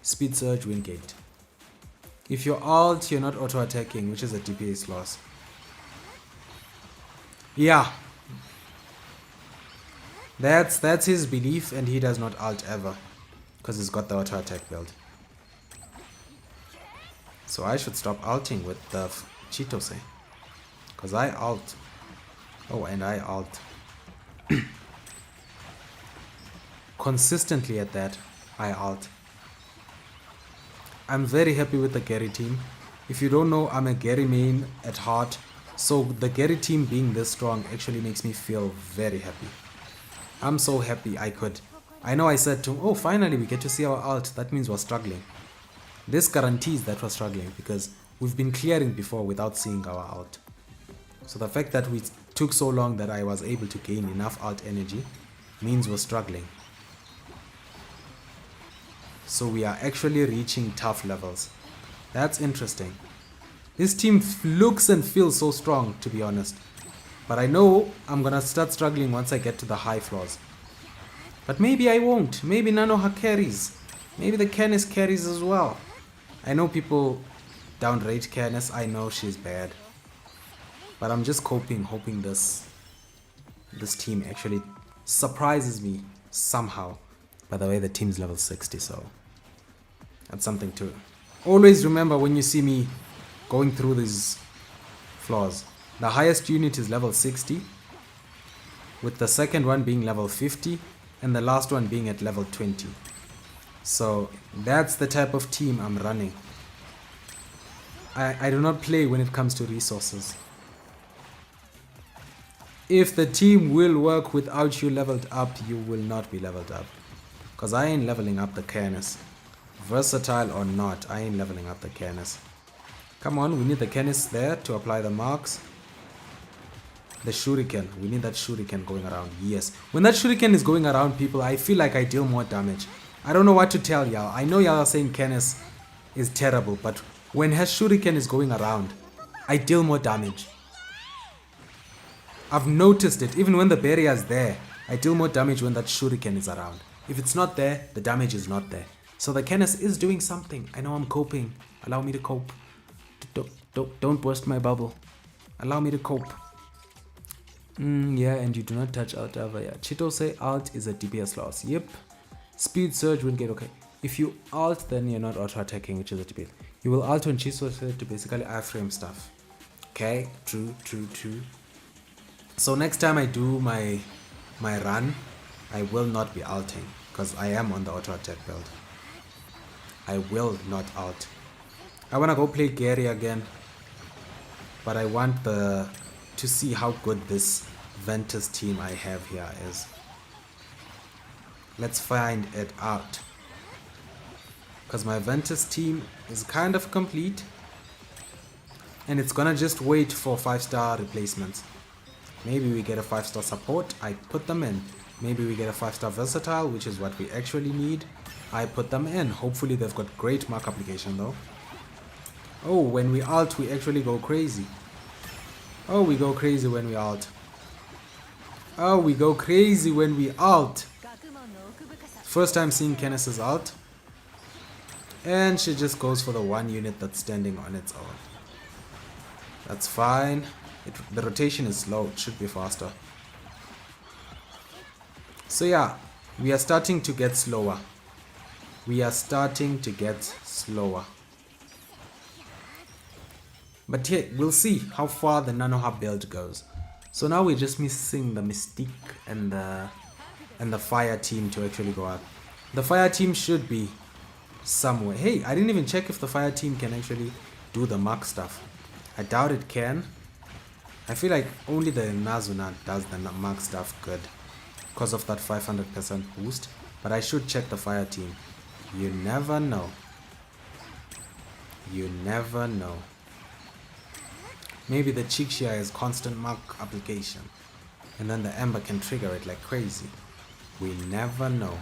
Speed Surge, Wind Gate. If you're alt, you're not auto-attacking, which is a DPS loss. Yeah. That's his belief, and he does not alt ever. Because he's got the auto-attack build. So I should stop alting with the Cheetos, eh? Because I alt. Oh, and I alt. Consistently at that, I alt. I'm very happy with the Gerie team. If you don't know, I'm a Gerie main at heart. So the Gerie team being this strong actually makes me feel very happy. I'm so happy I know I said to him, oh, finally we get to see our alt. That means we're struggling. This guarantees that we're struggling because we've been clearing before without seeing our alt. So the fact that we took so long that I was able to gain enough alt energy means we're struggling. So we are actually reaching tough levels. That's interesting. This team looks and feels so strong, to be honest. But I know I'm gonna start struggling once I get to the high floors. But maybe I won't. Maybe Nanoha carries. Maybe the Canis carries as well. I know people downrate Canis. I know she's bad. But I'm just hoping this team actually surprises me somehow. By the way, the team's level 60, so that's something to always remember when you see me going through these floors. The highest unit is level 60, with the second one being level 50, and the last one being at level 20. So that's the type of team I'm running. I do not play when it comes to resources. If the team will work without you leveled up, you will not be leveled up. Because I ain't leveling up the Canis. Versatile or not, I ain't leveling up the Canis. Come on, we need the Canis there to apply the marks. The Shuriken, we need that Shuriken going around, yes. When that Shuriken is going around people, I feel like I deal more damage. I don't know what to tell y'all. I know y'all are saying Canis is terrible, but when her Shuriken is going around, I deal more damage. I've noticed it, even when the barrier is there, I deal more damage when that Shuriken is around. If it's not there, the damage is not there. So the Canis is doing something. I know I'm coping. Allow me to cope. Don't burst my bubble. Allow me to cope. Yeah, and you do not touch alt ever. Yeah. Chito say alt is a DPS loss. Yep. Speed Surge will get okay. If you alt, then you're not auto-attacking, which is a DPS. You will alt when Chito said to basically iframe stuff. Okay, true. So next time I do my run, I will not be alting because I am on the auto attack build. I will not alt. I wanna go play Gerie again, but I want to see how good this Ventus team I have here is. Let's find it out. Because my Ventus team is kind of complete, and it's gonna just wait for 5-star replacements. Maybe we get a 5-star support, I put them in. Maybe we get a 5-star versatile, which is what we actually need. I put them in. Hopefully they've got great mark application though. Oh, when we alt, we actually go crazy. Oh, we go crazy when we alt. Oh, we go crazy when we alt. First time seeing Canis's alt. And she just goes for the one unit that's standing on its own. That's fine. The rotation is slow, it should be faster. So yeah, we are starting to get slower. But yeah, we'll see how far the Nanoha build goes. So now we're just missing the Mystique and the Fire team to actually go up. The Fire team should be somewhere. Hey, I didn't even check if the Fire team can actually do the mark stuff. I doubt it can. I feel like only the Nazuna does the mark stuff good because of that 500% boost. But I should check the fire team. You never know. You never know. Maybe the Chixia has constant mark application. And then the Ember can trigger it like crazy. We never know.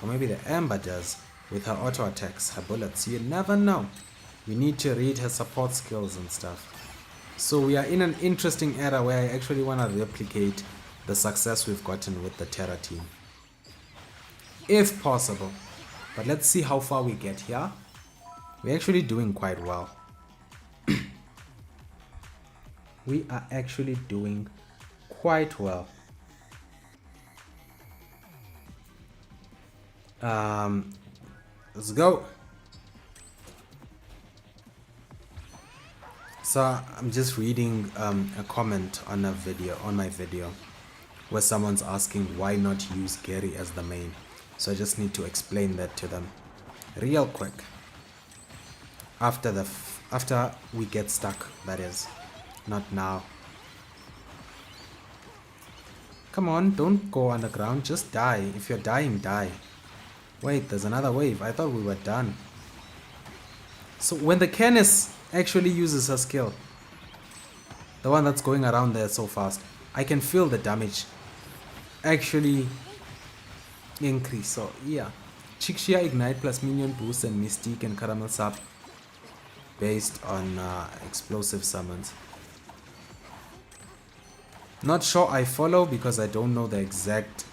Or maybe the Ember does with her auto attacks, her bullets. You never know. We need to read her support skills and stuff. So we are in an interesting era where I actually want to replicate the success we've gotten with the Terra team. If possible. But let's see how far we get here. We're actually doing quite well. We are actually doing quite well. Let's go. So I'm just reading a comment on my video where someone's asking why not use Gerie as the main. So I just need to explain that to them real quick. After we get stuck, that is. Not now. Come on, don't go underground, just die. If you're dying, die. Wait, there's another wave. I thought we were done. So when the Canis actually uses her skill, the one that's going around there so fast, I can feel the damage actually increase. So yeah, Chixia Ignite plus Minion Boost and Mystique and Caramel Sap based on explosive summons. Not sure I follow because I don't know the exact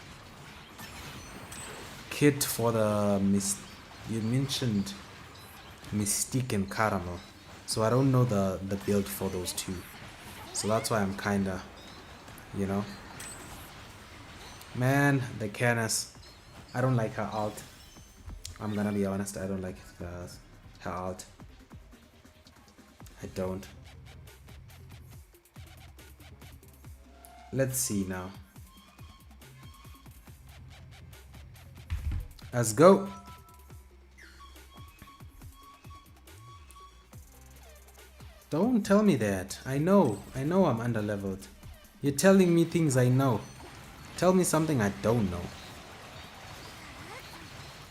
kit for the you mentioned Mystique and Caramel, so I don't know the build for those two, so that's why I'm kinda, you know. Man, the Canis, I don't like her ult. I'm gonna be honest, I don't like her ult. I don't. Let's see now. Let's go. Don't tell me that. I know I'm underleveled. You're telling me things I know. Tell me something I don't know.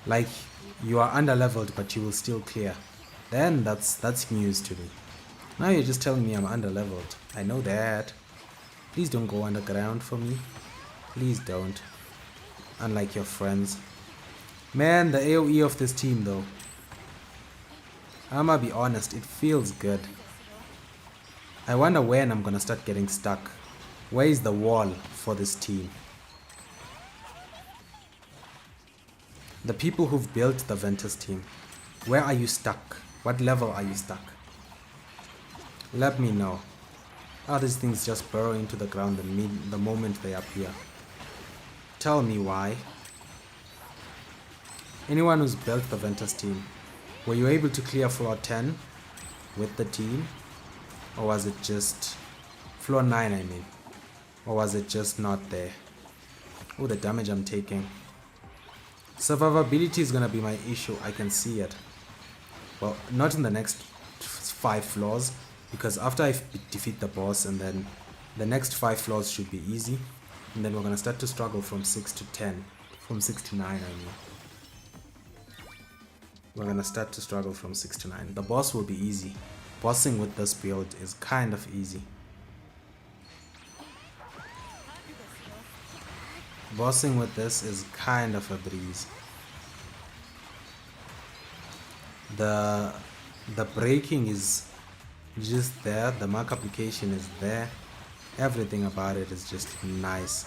Like you are underleveled but you will still clear. Then that's news to me. Now you're just telling me I'm underleveled. I know that. Please don't go underground for me. Please don't. Unlike your friends. Man, the AoE of this team though. I'ma be honest, it feels good. I wonder when I'm gonna start getting stuck. Where is the wall for this team? The people who've built the Ventus team. Where are you stuck? What level are you stuck? Let me know. Are these things just burrow into the ground the moment they appear? Tell me why. Anyone who's built the Ventus team, were you able to clear floor 10 with the team? Or was it just floor 9 I mean? Or was it just not there? Oh, the damage I'm taking. Survivability is gonna be my issue, I can see it. Well, not in the next 5 floors. Because after I defeat the boss and then the next 5 floors should be easy. And then we're going to start to struggle from 6 to 10. From 6 to 9 I mean. We're going to start to struggle from 6 to 9. The boss will be easy. Bossing with this build is kind of easy. Bossing with this is kind of a breeze. The breaking is just there, the mark application is there, everything about it is just nice.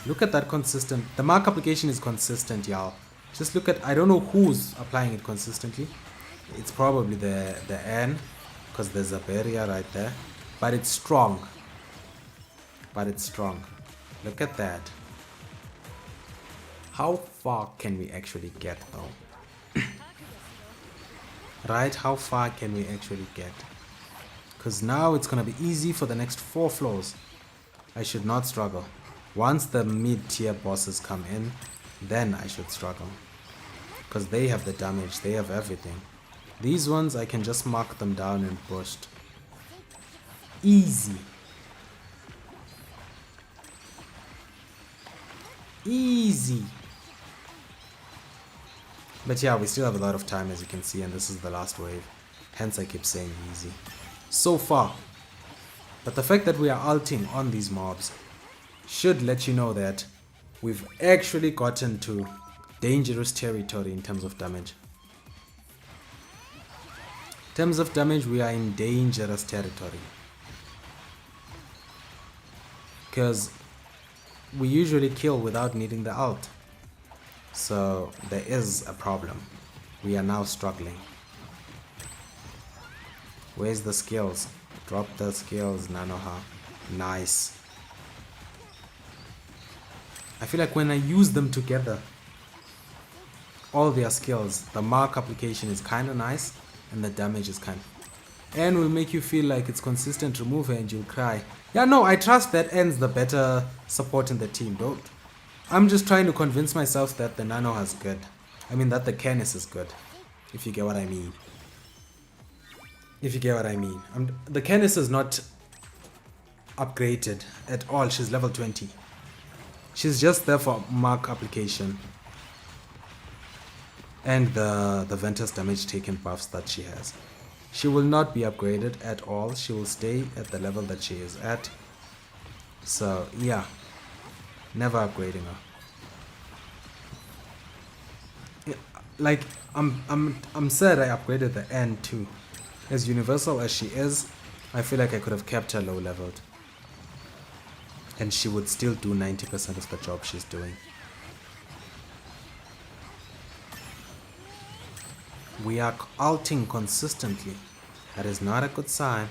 Look at that consistent, the mark application is consistent, y'all. Just look at, I don't know who's applying it consistently. It's probably the N, because there's a barrier right there, but it's strong. Look at that. How far can we actually get though? Right, how far can we actually get? Because now it's gonna be easy for the next 4 floors. I should not struggle. Once the mid-tier bosses come in, then I should struggle. Because they have the damage, they have everything. These ones, I can just mark them down and burst. Easy. Easy. But yeah, we still have a lot of time, as you can see, and this is the last wave. Hence I keep saying easy. So far. But the fact that we are ulting on these mobs should let you know that we've actually gotten to dangerous territory in terms of damage. In terms of damage, we are in dangerous territory. Because we usually kill without needing the ult. So there is a problem. We are now struggling. Where's the skills? Drop the skills, Nanoha. Nice. I feel like when I use them together, all their skills, the mark application is kind of nice and the damage is kind of... And will make you feel like it's consistent remover and you'll cry. Yeah, no, I trust that ends the better support in the team. Don't. I'm just trying to convince myself that the Nano is good. I mean that the Canis is good. If you get what I mean. If you get what I mean. The Canis is not upgraded at all. She's level 20. She's just there for mark application. And the Ventus damage taken buffs that she has. She will not be upgraded at all. She will stay at the level that she is at. So yeah. Never upgrading her. Yeah, like I'm sad I upgraded the N too. As universal as she is, I feel like I could have kept her low leveled. And she would still do 90% of the job she's doing. We are ulting consistently. That is not a good sign.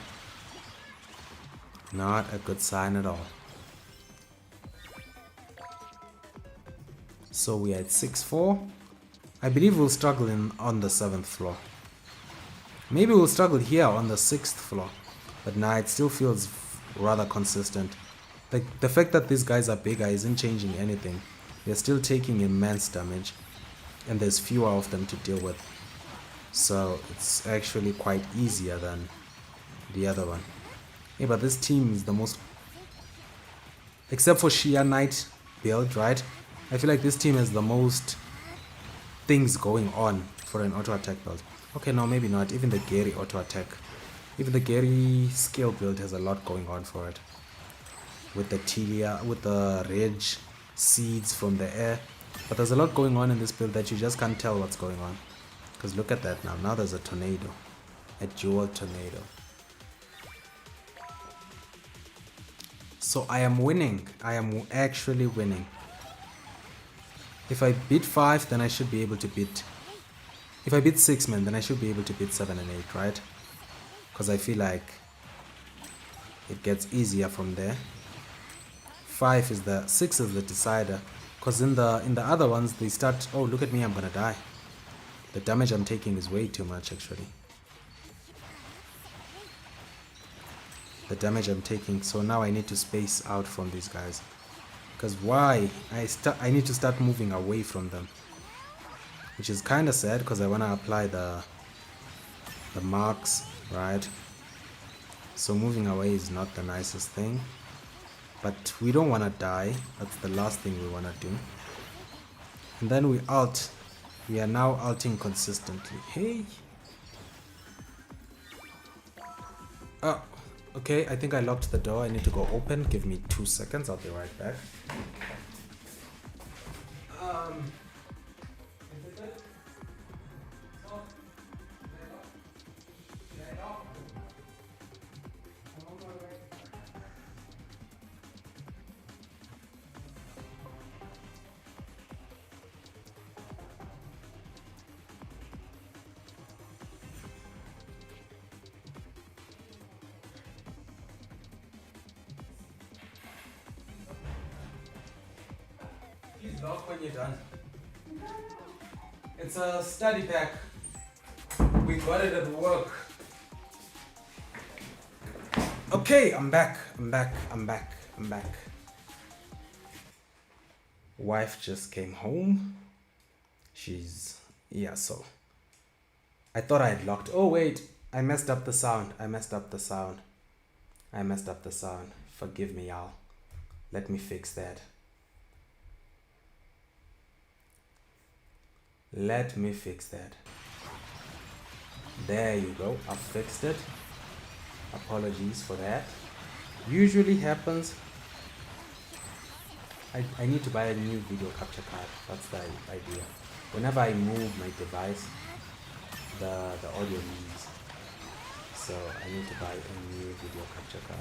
Not a good sign at all. So we are at 6-4. I believe we'll struggle on the 7th floor. Maybe we'll struggle here on the 6th floor. But nah, it still feels rather consistent. Like, the fact that these guys are bigger isn't changing anything. They're still taking immense damage. And there's fewer of them to deal with. So it's actually quite easier than the other one. Yeah, but this team is the most... Except for Shia Knight build, right? I feel like this team has the most things going on for an auto attack build. Okay, no, maybe not. Even the Gerie auto attack. Even the Gerie skill build has a lot going on for it. With the Telia, with the Reg seeds from the air. But there's a lot going on in this build that you just can't tell what's going on. Because look at that now. Now there's a tornado. A dual tornado. So I am winning. I am actually winning. If I beat 5, then I should be able to beat... If I beat 6 men, then I should be able to beat 7 and 8, right? Because I feel like it gets easier from there. 5 is the... 6 is the decider. Because in the other ones, they start... Oh, look at me, I'm gonna die. The damage I'm taking is way too much, actually. The damage I'm taking. So now I need to space out from these guys. Because why? I need to start moving away from them. Which is kind of sad because I want to apply the marks, right? So moving away is not the nicest thing. But we don't want to die. That's the last thing we want to do. And then we ult. We are now ulting consistently. Hey! Oh, okay. I think I locked the door. I need to go open. Give me 2 seconds. I'll be right back. Please lock when you're done. It's a study pack. We got it at work. Okay, I'm back. I'm back. Wife just came home. Yeah, so. I thought I had locked. Oh, wait. I messed up the sound. Forgive me, y'all. Let me fix that. Let me fix that. There you go. I fixed it. Apologies for that. Usually happens. I need to buy a new video capture card. That's the idea. Whenever I move my device, the audio leaves. So I need to buy a new video capture card.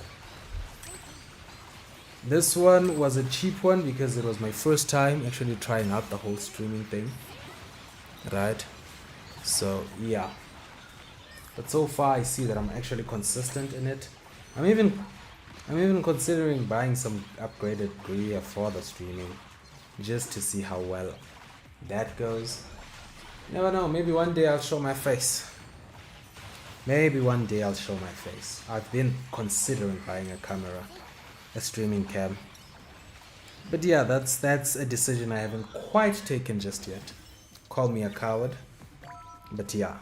This one was a cheap one because it was my first time actually trying out the whole streaming thing. Right? So yeah. But so far I see that I'm actually consistent in it. I'm even considering buying some upgraded gear for the streaming, just to see how well that goes. Never know, maybe one day I'll show my face. Maybe one day I'll show my face. I've been considering buying a camera, a streaming cam. But yeah, that's a decision I haven't quite taken just yet. Call me a coward. But yeah,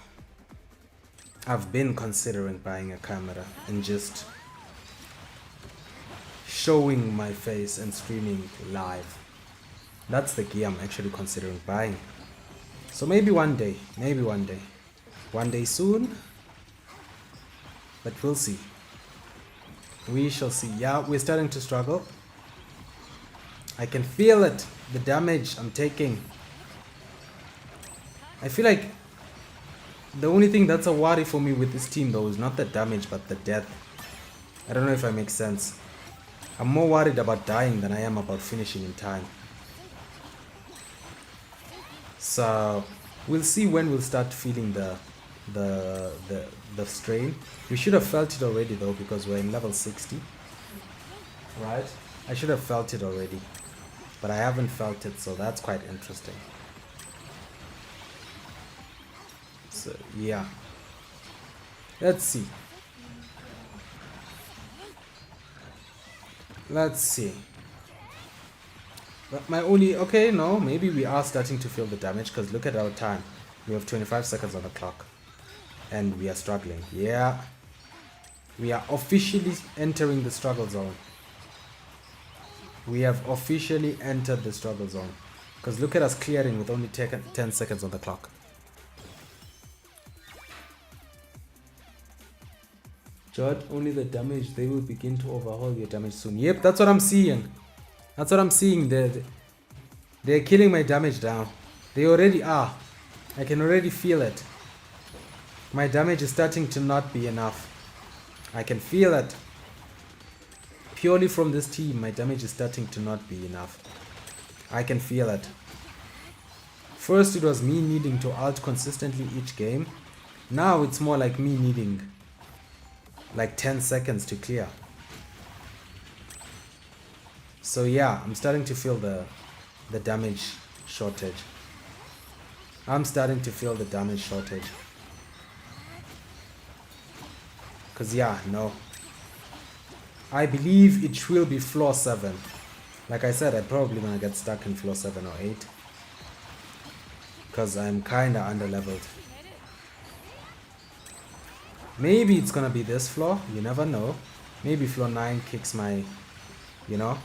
I've been considering buying a camera and just showing my face and streaming live. That's the gear I'm actually considering buying. So maybe one day. One day soon. But we'll see. We shall see. Yeah, we're starting to struggle. I can feel it. The damage I'm taking. I feel like the only thing that's a worry for me with this team though is not the damage but the death. I don't know if I make sense. I'm more worried about dying than I am about finishing in time. So we'll see when we'll start feeling the strain. We should have felt it already though because we're in level 60. Right? I should have felt it already. But I haven't felt it, so that's quite interesting. So yeah. Let's see. But my only... Okay, no, maybe we are starting to feel the damage because look at our time. We have 25 seconds on the clock. And we are struggling. Yeah. We are officially entering the struggle zone. We have officially entered the struggle zone. Because look at us clearing with only 10 seconds on the clock. Judge only the damage. They will begin to overhaul your damage soon. Yep, that's what I'm seeing. That's what I'm seeing. They're killing my damage down. They already are. I can already feel it. My damage is starting to not be enough. I can feel it. Purely from this team, my damage is starting to not be enough. I can feel it. First, it was me needing to ult consistently each game. Now it's more like me needing like 10 seconds to clear. So yeah, I'm starting to feel the damage shortage. Cause yeah, no. I believe it will be floor 7. Like I said, I'm probably gonna get stuck in floor 7 or 8. Cause I'm kinda underleveled. Maybe it's gonna be this floor, you never know. Maybe floor 9 kicks my, you know,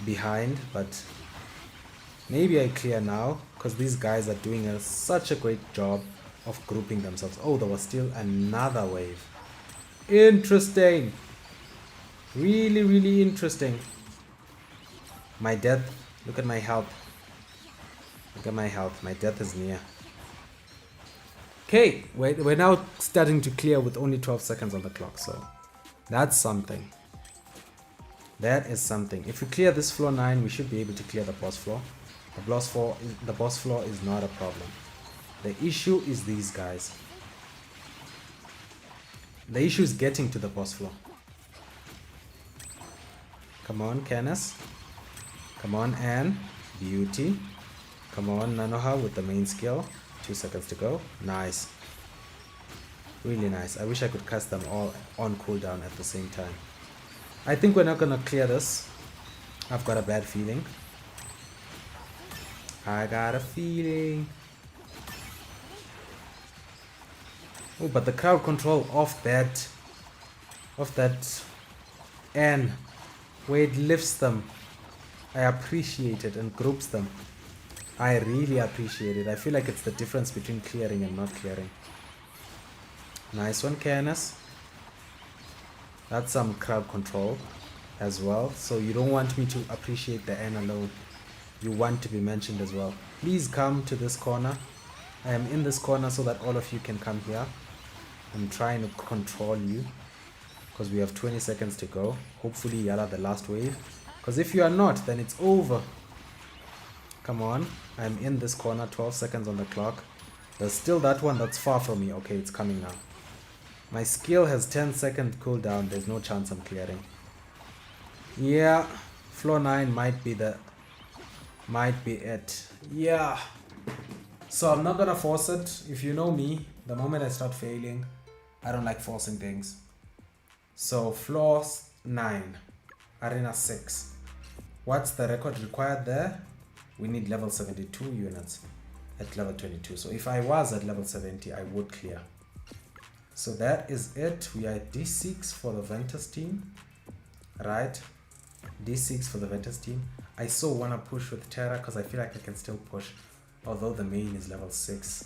behind, but maybe I clear now, because these guys are doing such a great job of grouping themselves. Oh, there was still another wave. Interesting. Really, really interesting. My death, look at my health. Look at my health, my death is near. Okay, we're now starting to clear with only 12 seconds on the clock, so that's something. That is something. If we clear this floor 9, we should be able to clear the boss floor. The boss floor is not a problem. The issue is these guys. The issue is getting to the boss floor. Come on, Canis. Come on, Anne. Beauty. Come on, Nanoha with the main skill. 2 seconds to go. Nice. Really nice. I wish I could cast them all on cooldown at the same time. I think we're not gonna clear this. I've got a bad feeling. I got a feeling. Oh, but the crowd control of that N, where it lifts them. I appreciate it and groups them. I really appreciate it. I feel like it's the difference between clearing and not clearing. Nice one, KNS. That's some crowd control as well. So you don't want me to appreciate the N alone. You want to be mentioned as well. Please come to this corner. I am in this corner so that all of you can come here. I'm trying to control you because we have 20 seconds to go. Hopefully you'll have the last wave. Because if you are not, then it's over. Come on. I'm in this corner. 12 seconds on the clock. There's still that one that's far from me. Okay, it's coming now. My skill has 10-second cooldown. There's no chance I'm clearing. Yeah. Floor 9 might be it. Yeah. So I'm not gonna force it. If you know me, the moment I start failing, I don't like forcing things. So floor 9, arena 6. What's the record required there? We need level 72 units at level 22. So if I was at level 70, I would clear. So that is it. We are at D6 for the Ventus team. Right? D6 for the Ventus team. I so want to push with Terra because I feel like I can still push. Although the main is level 6.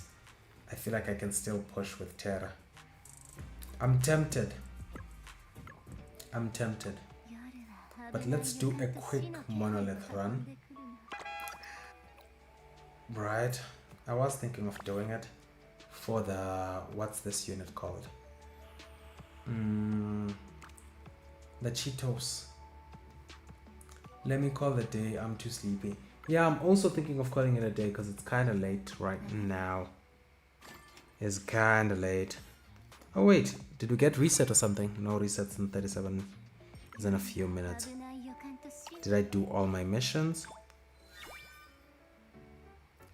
I feel like I can still push with Terra. I'm tempted. But let's do a quick monolith run. Right. I was thinking of doing it for the... What's this unit called? The Cheetos. Let me call the day. I'm too sleepy. Yeah, I'm also thinking of calling it a day because it's kind of late right now. It's kind of late. Oh wait, did we get reset or something? No resets in 37. It's in a few minutes. Did I do all my missions?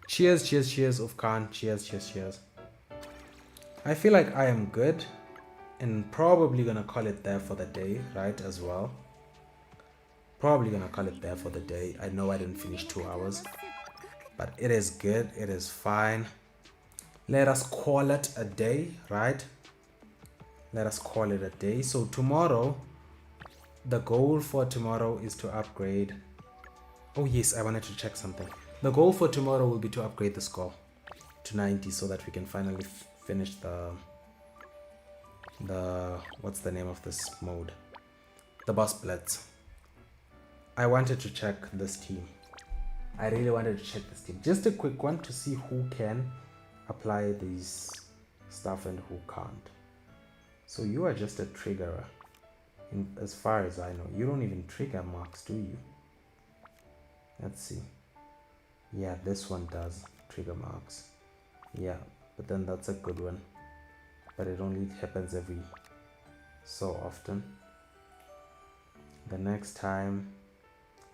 Cheers, Ufkan. Cheers. I feel like I am good. And probably gonna call it there for the day, right, as well. Probably gonna call it there for the day. I know I didn't finish 2 hours. But it is good. It is fine. Let us call it a day, right? Let us call it a day. So tomorrow, the goal for tomorrow is to upgrade. Oh yes, I wanted to check something. The goal for tomorrow will be to upgrade the score to 90 so that we can finally finish the what's the name of this mode? The boss blitz. I wanted to check this team. I really wanted to check this team. Just a quick one to see who can apply these stuff and who can't. So you are just a triggerer. As far as I know, you don't even trigger marks, do you? Let's see. Yeah, this one does trigger marks. Yeah, but then that's a good one. But it only happens every so often. The next time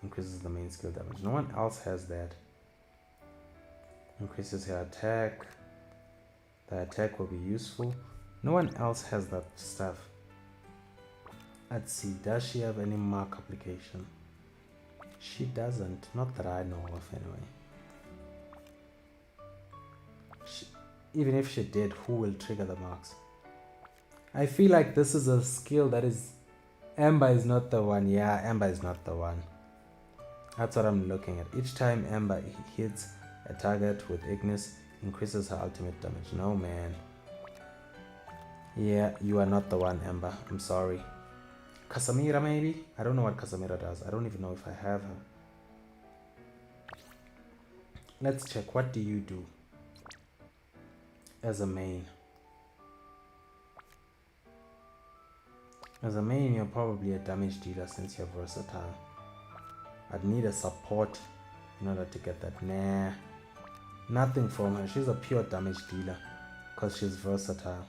increases the main skill damage. No one else has that. Increases her attack. The attack will be useful. No one else has that stuff. Let's see, does she have any mark application? She doesn't, not that I know of anyway. Even if she did, who will trigger the marks? I feel like this is a skill that is... Ember is not the one. Yeah, Ember is not the one. That's what I'm looking at. Each time Ember hits a target with Ignis, increases her ultimate damage. No, man. Yeah, you are not the one, Ember. I'm sorry. Casamira, maybe? I don't know what Casamira does. I don't even know if I have her. Let's check. What do you do as a main? As a main, you're probably a damage dealer since you're versatile. I'd need a support in order to get that. Nah. Nothing from her. She's a pure damage dealer because she's versatile.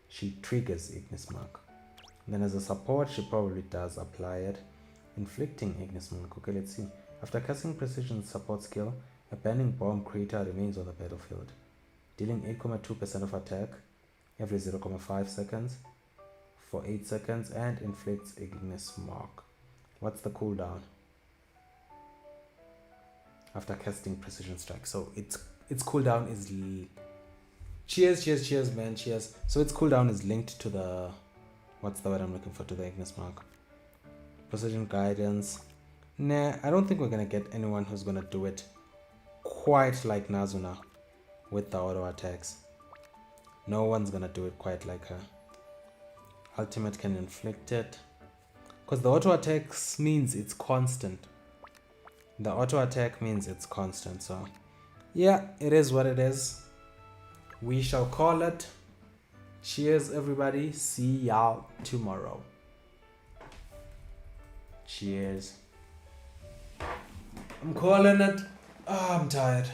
She triggers Ignis Mark. Then as a support, she probably does apply it. Inflicting Ignis Mark. Okay, let's see. After casting Precision support skill, a burning bomb creator remains on the battlefield, dealing 8.2% of attack every 0.5 seconds for 8 seconds and inflicts Ignis Mark. What's the cooldown after casting Precision Strike? So its cooldown is cheers man, cheers. So its cooldown is linked to the, what's the word I'm looking for, to the Ignis Mark. Precision Guidance. Nah, I don't think we're gonna get anyone who's gonna do it quite like Nazuna with the auto attacks. No one's gonna do it quite like her. Ultimate can inflict it. Because the auto attacks means it's constant. The auto attack means it's constant, so yeah, it is what it is. We shall call it. Cheers, everybody. See y'all tomorrow. Cheers. I'm calling it. Oh, I'm tired.